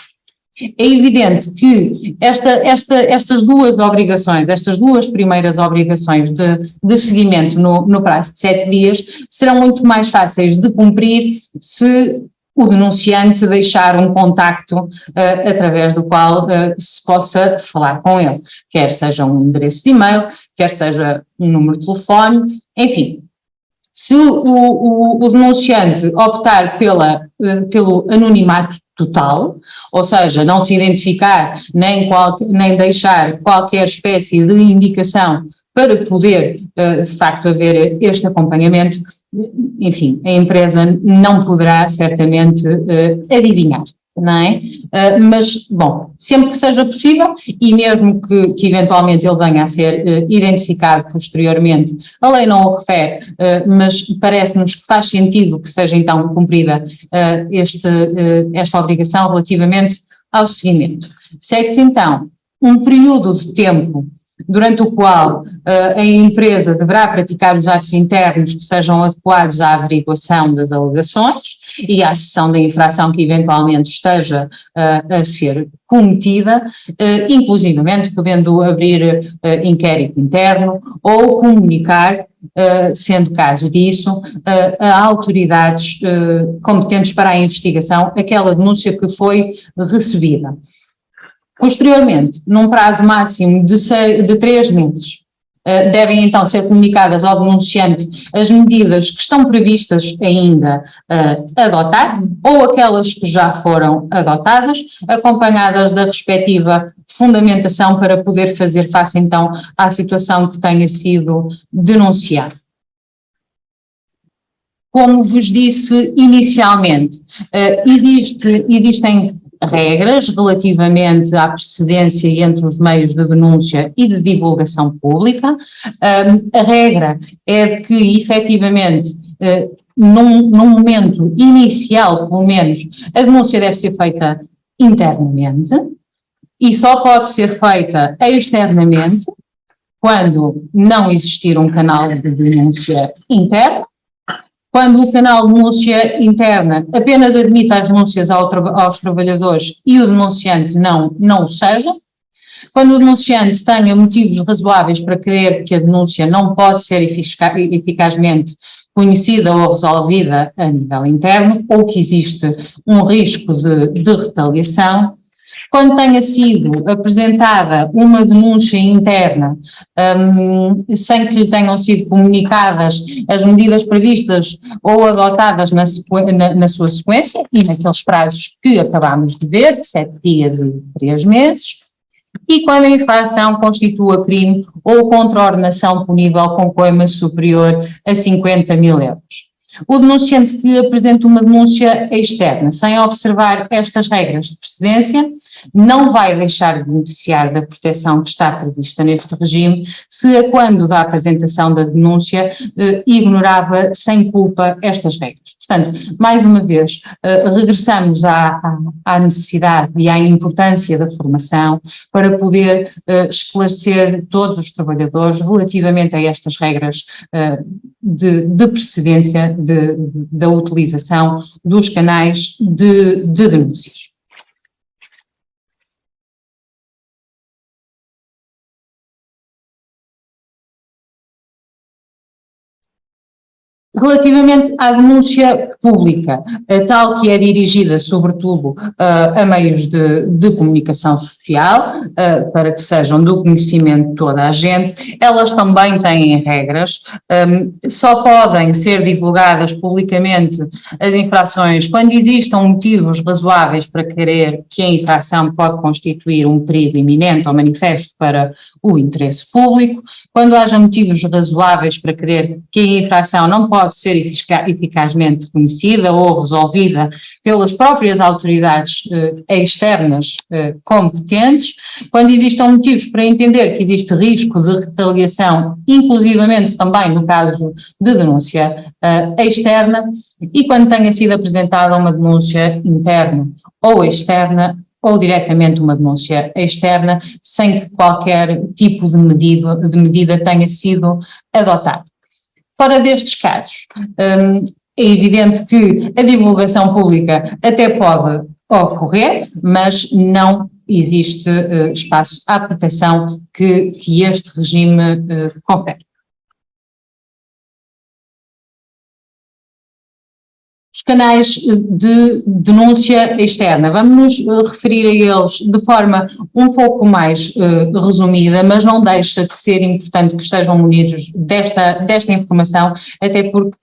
É evidente que estas duas obrigações, estas duas primeiras obrigações de seguimento no prazo de 7 dias, serão muito mais fáceis de cumprir se o denunciante deixar um contacto através do qual se possa falar com ele, quer seja um endereço de e-mail, quer seja um número de telefone, enfim. Se o denunciante optar pelo anonimato total, ou seja, não se identificar nem deixar qualquer espécie de indicação para poder, de facto, haver este acompanhamento, enfim, a empresa não poderá certamente adivinhar, não é? Mas, bom, sempre que seja possível e mesmo que eventualmente ele venha a ser identificado posteriormente, a lei não o refere, mas parece-nos que faz sentido que seja então cumprida esta obrigação relativamente ao seguimento. Segue-se então um período de tempo durante o qual a empresa deverá praticar os atos internos que sejam adequados à averiguação das alegações e à sessão da infração que eventualmente esteja a ser cometida, inclusivamente podendo abrir inquérito interno ou comunicar, sendo caso disso, a autoridades competentes para a investigação aquela denúncia que foi recebida. Posteriormente, num prazo máximo de 3 meses, devem então ser comunicadas ao denunciante as medidas que estão previstas ainda adotar ou aquelas que já foram adotadas, acompanhadas da respectiva fundamentação para poder fazer face então à situação que tenha sido denunciada. Como vos disse inicialmente, existem regras relativamente à precedência entre os meios de denúncia e de divulgação pública. A regra é de que, efetivamente, num momento inicial, pelo menos, a denúncia deve ser feita internamente e só pode ser feita externamente quando não existir um canal de denúncia interno. Quando o canal de denúncia interna apenas admite as denúncias aos trabalhadores e o denunciante não o seja. Quando o denunciante tenha motivos razoáveis para crer que a denúncia não pode ser eficazmente conhecida ou resolvida a nível interno, ou que existe um risco de retaliação. Quando tenha sido apresentada uma denúncia interna, sem que lhe tenham sido comunicadas as medidas previstas ou adotadas na sua sequência, e naqueles prazos que acabámos de ver, de 7 dias e 3 meses, e quando a infração constitua crime ou contraordenação punível com coima superior a 50.000 euros. O denunciante que apresenta uma denúncia externa, sem observar estas regras de precedência, não vai deixar de beneficiar da proteção que está prevista neste regime, se quando da apresentação da denúncia ignorava sem culpa estas regras. Portanto, mais uma vez, regressamos à necessidade e à importância da formação para poder esclarecer todos os trabalhadores relativamente a estas regras de precedência da utilização dos canais de denúncias. Relativamente à denúncia pública, tal que é dirigida sobretudo a meios de comunicação social, para que sejam do conhecimento de toda a gente, elas também têm regras, só podem ser divulgadas publicamente as infrações quando existam motivos razoáveis para crer que a infração pode constituir um perigo iminente ou manifesto para o interesse público, quando haja motivos razoáveis para crer que a infração não pode ser eficazmente conhecida ou resolvida pelas próprias autoridades externas competentes, quando existam motivos para entender que existe risco de retaliação, inclusivamente também no caso de denúncia externa, e quando tenha sido apresentada uma denúncia interna ou externa, ou diretamente uma denúncia externa, sem que qualquer tipo de medida tenha sido adotada. Fora destes casos, é evidente que a divulgação pública até pode ocorrer, mas não existe espaço à proteção que este regime confere. Os canais de denúncia externa, vamos nos referir a eles de forma um pouco mais resumida, mas não deixa de ser importante que estejam munidos desta informação, até porque,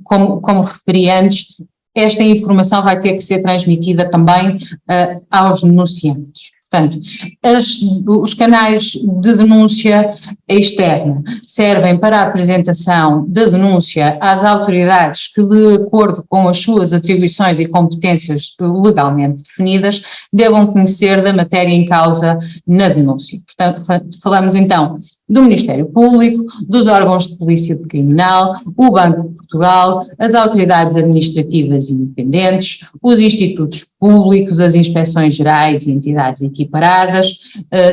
como referi antes, esta informação vai ter que ser transmitida também aos denunciantes. Portanto, os canais de denúncia externa servem para a apresentação de denúncia às autoridades que, de acordo com as suas atribuições e competências legalmente definidas, devam conhecer da matéria em causa na denúncia. Portanto, falamos então do Ministério Público, dos órgãos de polícia criminal, o Banco de Portugal, as autoridades administrativas independentes, os institutos públicos, as inspeções gerais e entidades equiparadas,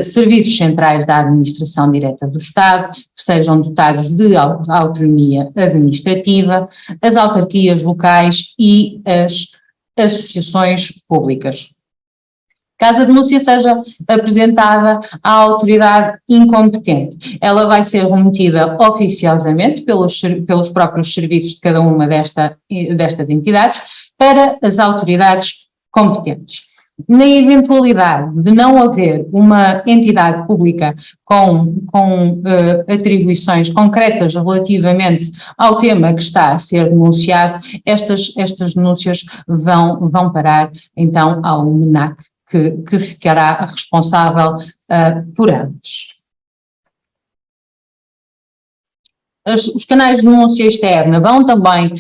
serviços centrais da administração direta do Estado, que sejam dotados de autonomia administrativa, as autarquias locais e as associações públicas. Caso a denúncia seja apresentada à autoridade incompetente, ela vai ser remetida oficiosamente pelos próprios serviços de cada uma destas entidades para as autoridades competentes. Na eventualidade de não haver uma entidade pública com atribuições concretas relativamente ao tema que está a ser denunciado, estas denúncias vão parar então ao MNAC, que ficará responsável por elas. Os canais de denúncia externa vão também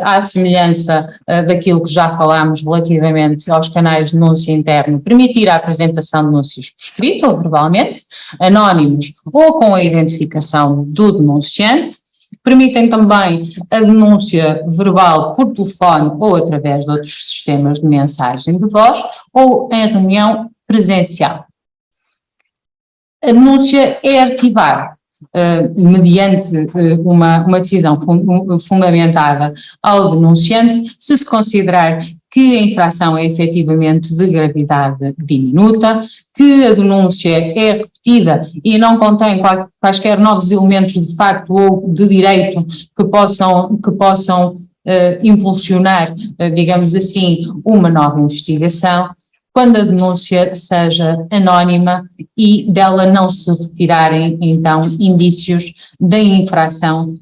à semelhança daquilo que já falámos relativamente aos canais de denúncia interna, permitir a apresentação de denúncias por escrito ou verbalmente, anónimos ou com a identificação do denunciante. Permitem também a denúncia verbal por telefone ou através de outros sistemas de mensagem de voz ou em reunião presencial. A denúncia é arquivada mediante uma decisão fundamentada ao denunciante, se considerar que a infração é efetivamente de gravidade diminuta, que a denúncia é repetida e não contém quaisquer novos elementos de facto ou de direito que possam impulsionar, digamos assim, uma nova investigação, quando a denúncia seja anónima e dela não se retirarem, então, indícios da infração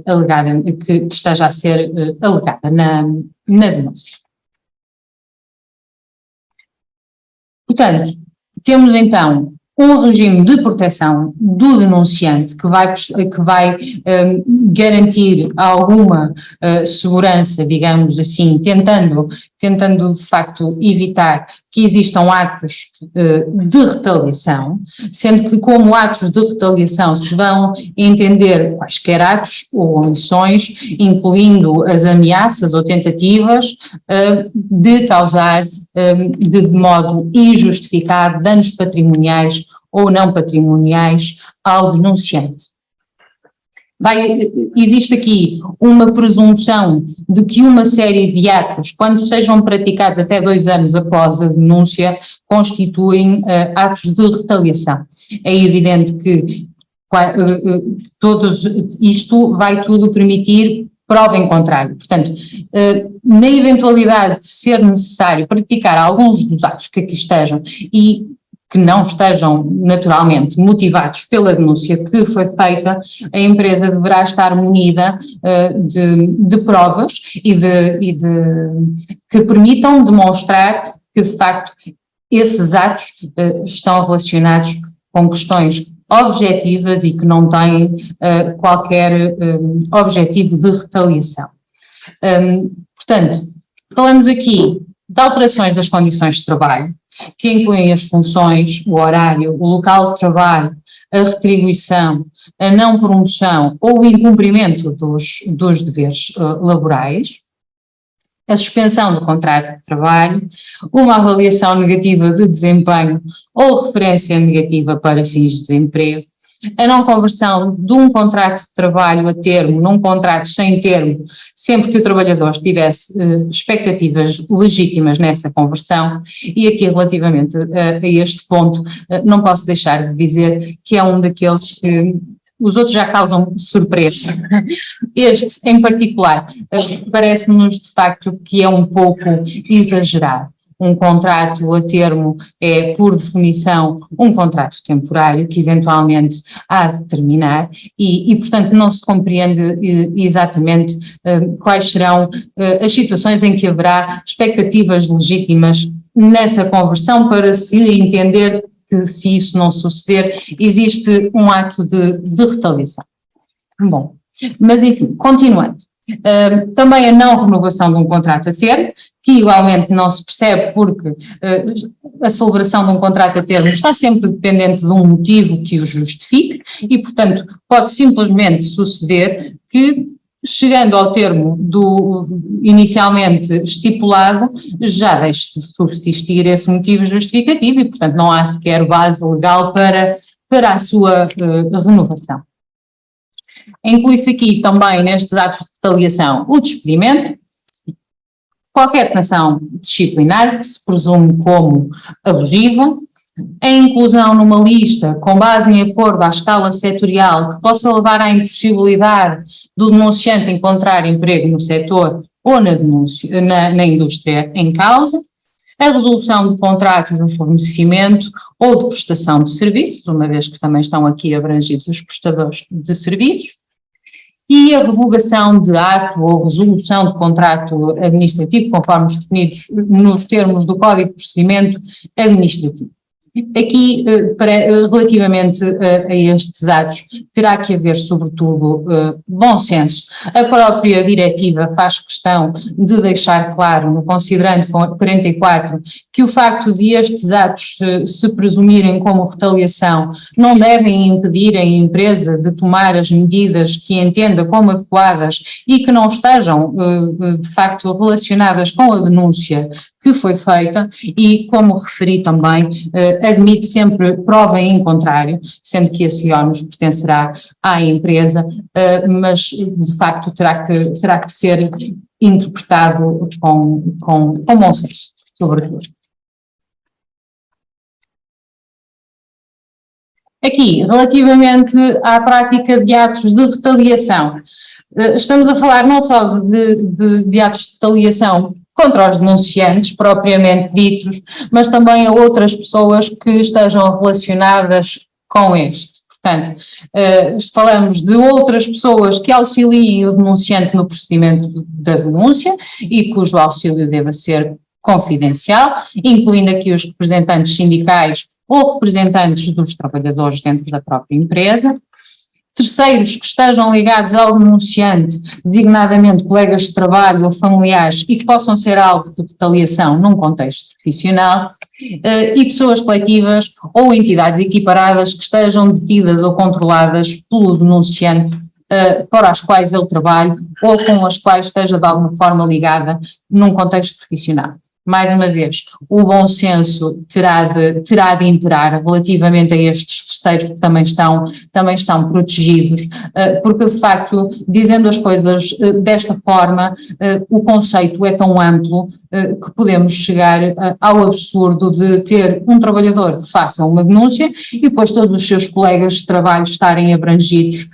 alegada, que esteja a ser alegada na denúncia. Portanto, temos então um regime de proteção do denunciante que vai garantir alguma segurança, digamos assim, tentando de facto evitar que existam atos de retaliação, sendo que como atos de retaliação se vão entender quaisquer atos ou omissões, incluindo as ameaças ou tentativas de causar de modo injustificado danos patrimoniais ou não patrimoniais ao denunciante. Existe aqui uma presunção de que uma série de atos, quando sejam praticados até 2 anos após a denúncia, constituem atos de retaliação. É evidente que isto vai tudo permitir prova em contrário. Portanto, na eventualidade de ser necessário praticar alguns dos atos que aqui estejam e que não estejam naturalmente motivados pela denúncia que foi feita, a empresa deverá estar munida de provas que permitam demonstrar que de facto esses atos estão relacionados com questões objetivas e que não têm qualquer objetivo de retaliação. Portanto, falamos aqui de alterações das condições de trabalho, que incluem as funções, o horário, o local de trabalho, a retribuição, a não promoção ou o incumprimento dos deveres laborais, a suspensão do contrato de trabalho, uma avaliação negativa de desempenho ou referência negativa para fins de desemprego, a não conversão de um contrato de trabalho a termo num contrato sem termo, sempre que o trabalhador tivesse expectativas legítimas nessa conversão. E aqui, relativamente a este ponto, não posso deixar de dizer que é um daqueles que os outros já causam surpresa. Este, em particular, parece-nos de facto que é um pouco exagerado. Um contrato a termo é, por definição, um contrato temporário que eventualmente há de terminar e portanto, não se compreende exatamente quais serão as situações em que haverá expectativas legítimas nessa conversão para se entender que, se isso não suceder, existe um ato de retaliação. Bom, mas enfim, continuando. Também a não renovação de um contrato a termo, que igualmente não se percebe porque a celebração de um contrato a termo está sempre dependente de um motivo que o justifique e, portanto, pode simplesmente suceder que, chegando ao termo inicialmente estipulado, já deixe de subsistir esse motivo justificativo e, portanto, não há sequer base legal para a sua renovação. Inclui-se aqui também, nestes atos de retaliação, o despedimento, qualquer sanção disciplinar que se presume como abusiva, a inclusão numa lista com base em acordo à escala setorial que possa levar à impossibilidade do denunciante encontrar emprego no setor ou na indústria em causa, a resolução de contratos de fornecimento ou de prestação de serviços, uma vez que também estão aqui abrangidos os prestadores de serviços, e a revogação de ato ou resolução de contrato administrativo, conforme os definidos nos termos do Código de Procedimento Administrativo. Aqui, relativamente a estes atos, terá que haver, sobretudo, bom senso. A própria diretiva faz questão de deixar claro, no considerando 44, que o facto de estes atos se presumirem como retaliação não devem impedir a empresa de tomar as medidas que entenda como adequadas e que não estejam, de facto, relacionadas com a denúncia que foi feita e, como referi também, admite sempre prova em contrário, sendo que esse ónus pertencerá à empresa, mas de facto terá que ser interpretado com bom senso, sobretudo. Aqui, relativamente à prática de atos de retaliação, estamos a falar não só de atos de retaliação contra os denunciantes, propriamente ditos, mas também a outras pessoas que estejam relacionadas com este. Portanto, falamos de outras pessoas que auxiliem o denunciante no procedimento da denúncia e cujo auxílio deva ser confidencial, incluindo aqui os representantes sindicais ou representantes dos trabalhadores dentro da própria empresa. Terceiros que estejam ligados ao denunciante, designadamente colegas de trabalho ou familiares e que possam ser alvo de retaliação num contexto profissional, e pessoas coletivas ou entidades equiparadas que estejam detidas ou controladas pelo denunciante, para as quais ele trabalha ou com as quais esteja de alguma forma ligada num contexto profissional. Mais uma vez, o bom senso terá de imperar relativamente a estes terceiros que também estão protegidos, porque de facto, dizendo as coisas desta forma, o conceito é tão amplo que podemos chegar ao absurdo de ter um trabalhador que faça uma denúncia e depois todos os seus colegas de trabalho estarem abrangidos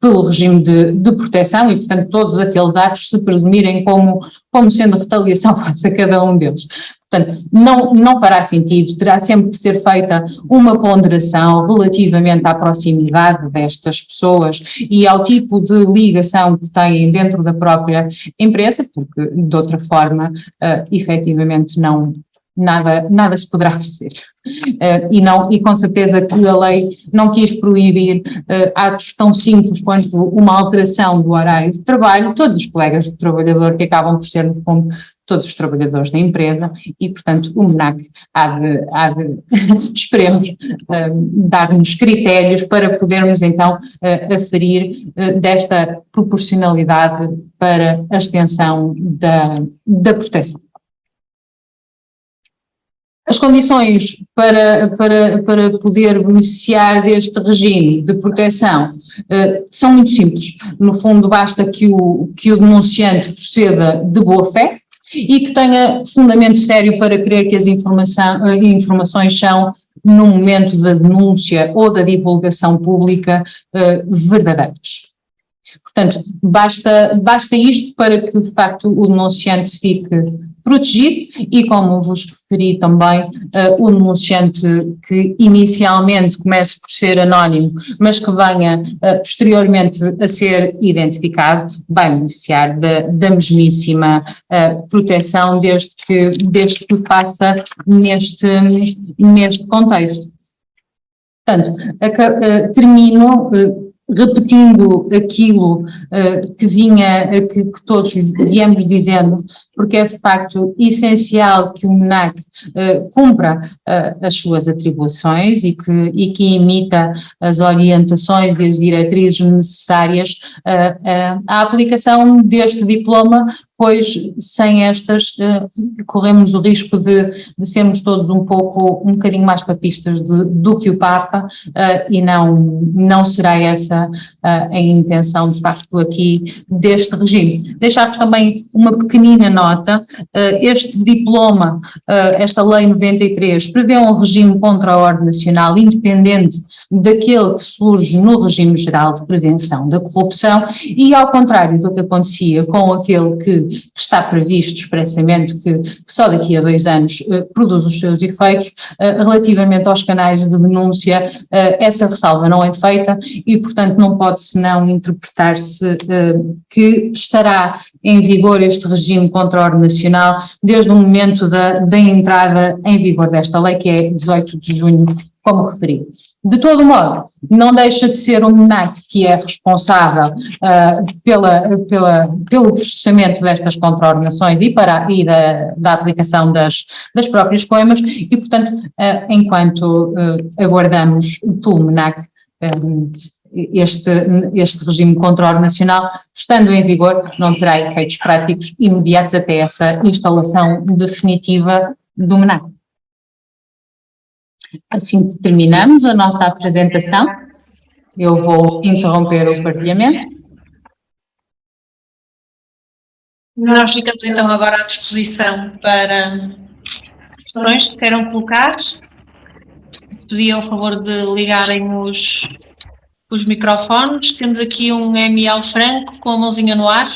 pelo regime de proteção e, portanto, todos aqueles atos se presumirem como sendo retaliação face a cada um deles. Portanto, não fará sentido, terá sempre que ser feita uma ponderação relativamente à proximidade destas pessoas e ao tipo de ligação que têm dentro da própria empresa, porque de outra forma, efetivamente nada se poderá fazer. E com certeza que a lei não quis proibir atos tão simples quanto uma alteração do horário de trabalho, todos os colegas do trabalhador que acabam por ser, no fundo, todos os trabalhadores da empresa e, portanto, o MNAC há de esperemos, dar-nos critérios para podermos, então, aferir desta proporcionalidade para a extensão da proteção. As condições para poder beneficiar deste regime de proteção são muito simples. No fundo, basta que o denunciante proceda de boa fé e que tenha fundamento sério para crer que as informações são, no momento da denúncia ou da divulgação pública, verdadeiras. Portanto, basta isto para que, de facto, o denunciante fique protegido e, como vos referi também, o denunciante que inicialmente comece por ser anónimo, mas que venha posteriormente a ser identificado, vai beneficiar da mesmíssima proteção desde que passa neste contexto. Portanto, termino repetindo aquilo que todos viemos dizendo, porque é de facto essencial que o MNAC cumpra as suas atribuições e que emita as orientações e as diretrizes necessárias à aplicação deste diploma, pois sem estas corremos o risco de sermos todos um bocadinho mais papistas do que o Papa, e não será essa a intenção de facto aqui deste regime. Deixar-vos também uma pequenina nota, este diploma, esta lei 93, prevê um regime contra a ordem nacional independente daquele que surge no regime geral de prevenção da corrupção e, ao contrário do que acontecia com aquele que está previsto expressamente que só daqui a 2 anos produz os seus efeitos, relativamente aos canais de denúncia, essa ressalva não é feita e, portanto, não pode senão interpretar-se que estará em vigor este regime contra controle nacional desde o momento da entrada em vigor desta lei, que é 18 de junho, como referi. De todo modo, não deixa de ser o MNAC que é responsável pelo processamento destas contraordenações e da aplicação das próprias coimas e, portanto, enquanto aguardamos pelo MNAC este regime de controle nacional, estando em vigor, não terá efeitos práticos imediatos até essa instalação definitiva do MNAC. Assim terminamos a nossa apresentação. Eu vou interromper o partilhamento. Nós ficamos então agora à disposição para questões que queiram colocar. Pedi ao favor de ligarem os microfones. Temos aqui um ML Franco com a mãozinha no ar.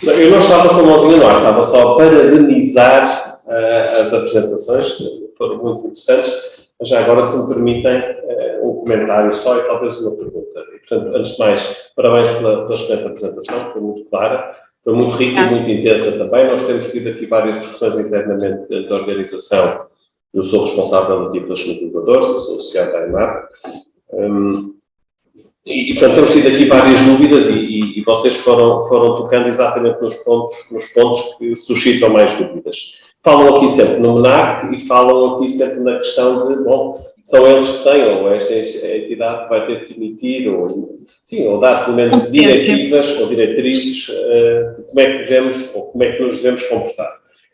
Eu não estava com a mãozinha no ar, estava só a parabenizar as apresentações, que foram muito interessantes, mas já agora, se me permitem, um comentário só e talvez uma pergunta. E, portanto, antes de mais, parabéns pela excelente apresentação, foi muito clara, foi muito rica e muito intensa também. Nós temos tido aqui várias discussões internamente da organização. Eu sou responsável aqui pelos cultivadores, eu sou associado à EMAP. E, portanto, temos tido aqui várias dúvidas e vocês foram tocando exatamente nos pontos que suscitam mais dúvidas. Falam aqui sempre no MNAC e falam aqui sempre na questão de, bom, são eles que têm, ou esta é a entidade que vai ter que emitir, ou dar pelo menos diretivas ou diretrizes de como é que devemos, ou como é que nos devemos comportar.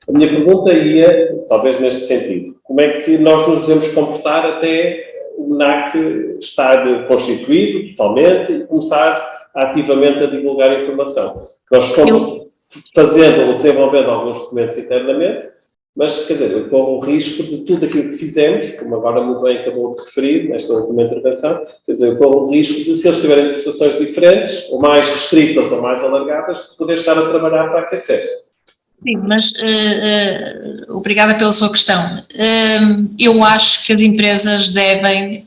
A minha pergunta ia, talvez neste sentido, como é que nós nos devemos comportar até o MNAC estar constituído totalmente e começar ativamente a divulgar a informação? Nós fomos fazendo ou desenvolvendo alguns documentos internamente, mas, quer dizer, eu corro o risco de tudo aquilo que fizemos, como agora muito bem acabou de referir nesta última intervenção, quer dizer, eu corro o risco de, se eles tiverem interpretações diferentes, ou mais restritas ou mais alargadas, de poder estar a trabalhar para aquecer. Sim, mas obrigada pela sua questão. Eu acho que as empresas devem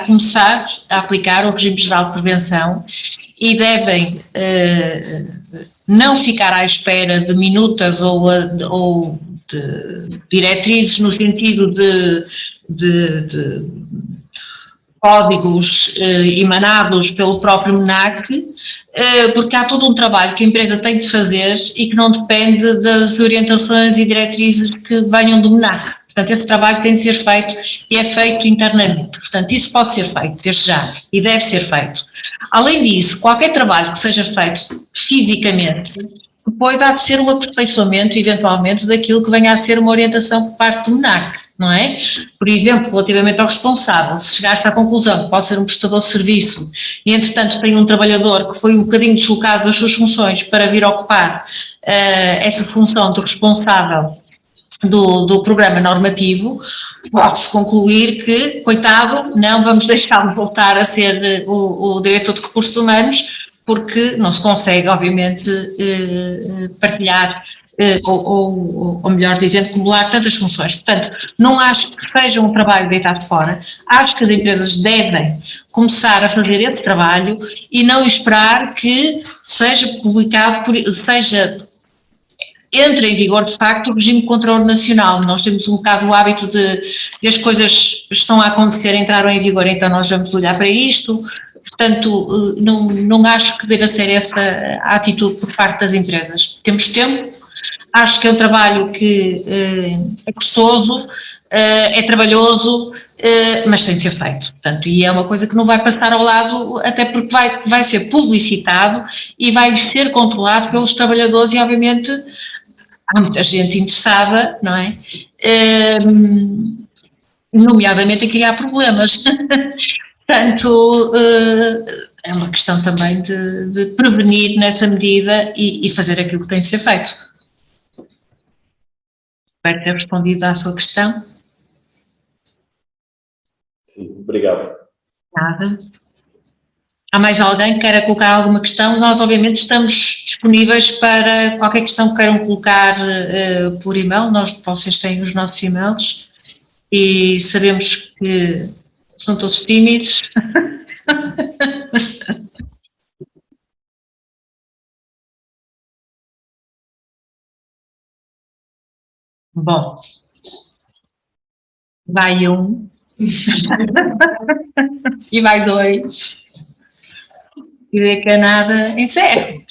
começar a aplicar o regime geral de prevenção e devem não ficar à espera de minutas ou de diretrizes no sentido de códigos emanados pelo próprio MNAC, porque há todo um trabalho que a empresa tem de fazer e que não depende das orientações e diretrizes que venham do MNAC. Portanto, esse trabalho tem de ser feito e é feito internamente. Portanto, isso pode ser feito desde já e deve ser feito. Além disso, qualquer trabalho que seja feito fisicamente, depois há de ser um aperfeiçoamento, eventualmente, daquilo que venha a ser uma orientação por parte do MNAC, não é? Por exemplo, relativamente ao responsável, se chegasse à conclusão que pode ser um prestador de serviço e, entretanto, tem um trabalhador que foi um bocadinho deslocado das suas funções para vir ocupar essa função de responsável do programa normativo, pode-se concluir que, coitado, não vamos deixá-lo voltar a ser o diretor de recursos humanos, porque não se consegue, obviamente, partilhar, ou melhor dizendo, acumular tantas funções. Portanto, não acho que seja um trabalho deitado fora, acho que as empresas devem começar a fazer esse trabalho e não esperar que seja publicado, entre em vigor, de facto, o regime de controle nacional. Nós temos um bocado o hábito de as coisas estão a acontecer, entraram em vigor, então nós vamos olhar para isto. Portanto, não acho que deva ser essa a atitude por parte das empresas. Temos tempo, acho que é um trabalho que é custoso, é trabalhoso, mas tem de ser feito. Portanto, e é uma coisa que não vai passar ao lado, até porque vai ser publicitado e vai ser controlado pelos trabalhadores e, obviamente, há muita gente interessada, não é? Nomeadamente em criar problemas. Portanto, é uma questão também de prevenir nessa medida e fazer aquilo que tem de ser feito. Espero ter respondido à sua questão. Sim, obrigado. Nada. Há mais alguém que queira colocar alguma questão? Nós, obviamente, estamos disponíveis para qualquer questão que queiram colocar por e-mail. Vocês têm os nossos e-mails e sabemos que são todos tímidos. Bom, vai 1 e vai 2 e vê que é nada, encerro.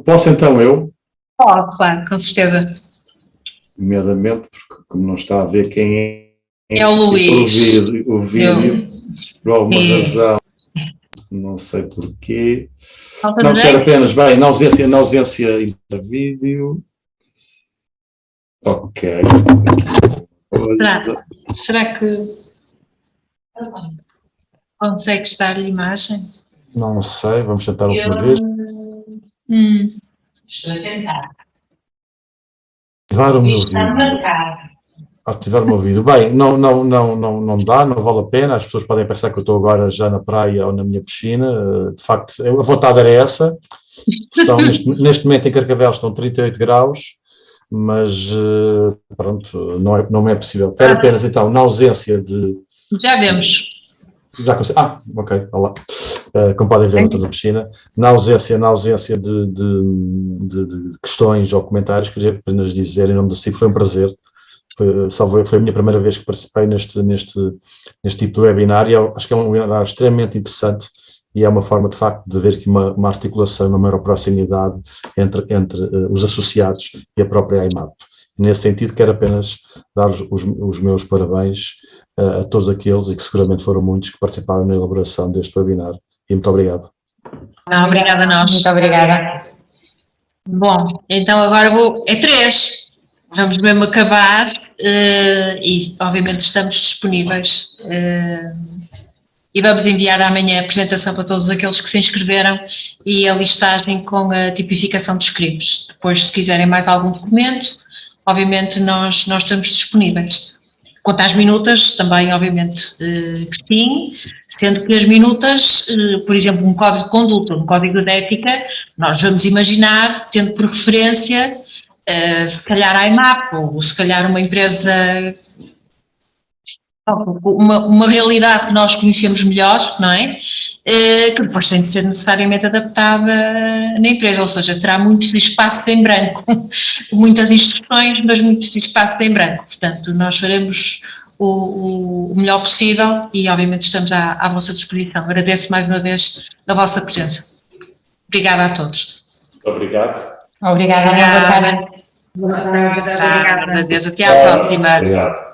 Posso então eu, Oh, claro, com certeza. nomeadamente, porque como não está a ver quem É o Luís. o vídeo, por alguma Sim. razão, não sei porquê. Falta Não, de quero jeito? apenas, bem, na ausência de vídeo. Ok. Será que consegue estar-lhe imagem? Não sei, vamos tentar outra vez. Estou a tentar. Ativar o meu Está vídeo. marcado. Ativar o meu vídeo. Bem, não dá, não vale a pena. As pessoas podem pensar que eu estou agora já na praia ou na minha piscina. De facto, a vontade era essa. Estão, neste momento em Carcavelos estão 38 graus, mas pronto, não é possível. Quero apenas então, na ausência de. Já vemos. Já consegui. Ok, olá. Como podem ver, eu estou na piscina. Na ausência de questões ou comentários, queria apenas dizer, em nome da CIP, foi um prazer. Foi a minha primeira vez que participei neste tipo de webinar, e acho que é um webinar extremamente interessante, e é uma forma, de facto, de ver aqui uma articulação, uma maior proximidade entre os associados e a própria AIMAP. Nesse sentido, quero apenas dar os meus parabéns a todos aqueles, e que seguramente foram muitos, que participaram na elaboração deste webinar. E muito obrigado. Obrigada a nós. Muito obrigada. Bom, então agora é 3. Vamos mesmo acabar e, obviamente, estamos disponíveis e vamos enviar amanhã a apresentação para todos aqueles que se inscreveram e a listagem com a tipificação dos crimes. Depois, se quiserem mais algum documento, obviamente nós estamos disponíveis. Quanto às minutas, também, obviamente, que sim, sendo que as minutas, por exemplo, um código de conduta, um código de ética, nós vamos imaginar, tendo por referência, se calhar a IMAP, ou se calhar uma empresa, uma realidade que nós conhecemos melhor, não é? Que depois tem de ser necessariamente adaptada na empresa, ou seja, terá muitos espaços em branco, muitas instruções, mas muitos espaços em branco. Portanto, nós faremos o melhor possível e, obviamente, estamos à vossa disposição. Agradeço mais uma vez a vossa presença. Obrigada a todos. Obrigado. Obrigada. Boa tarde. Boa tarde. Até à próxima. Obrigado.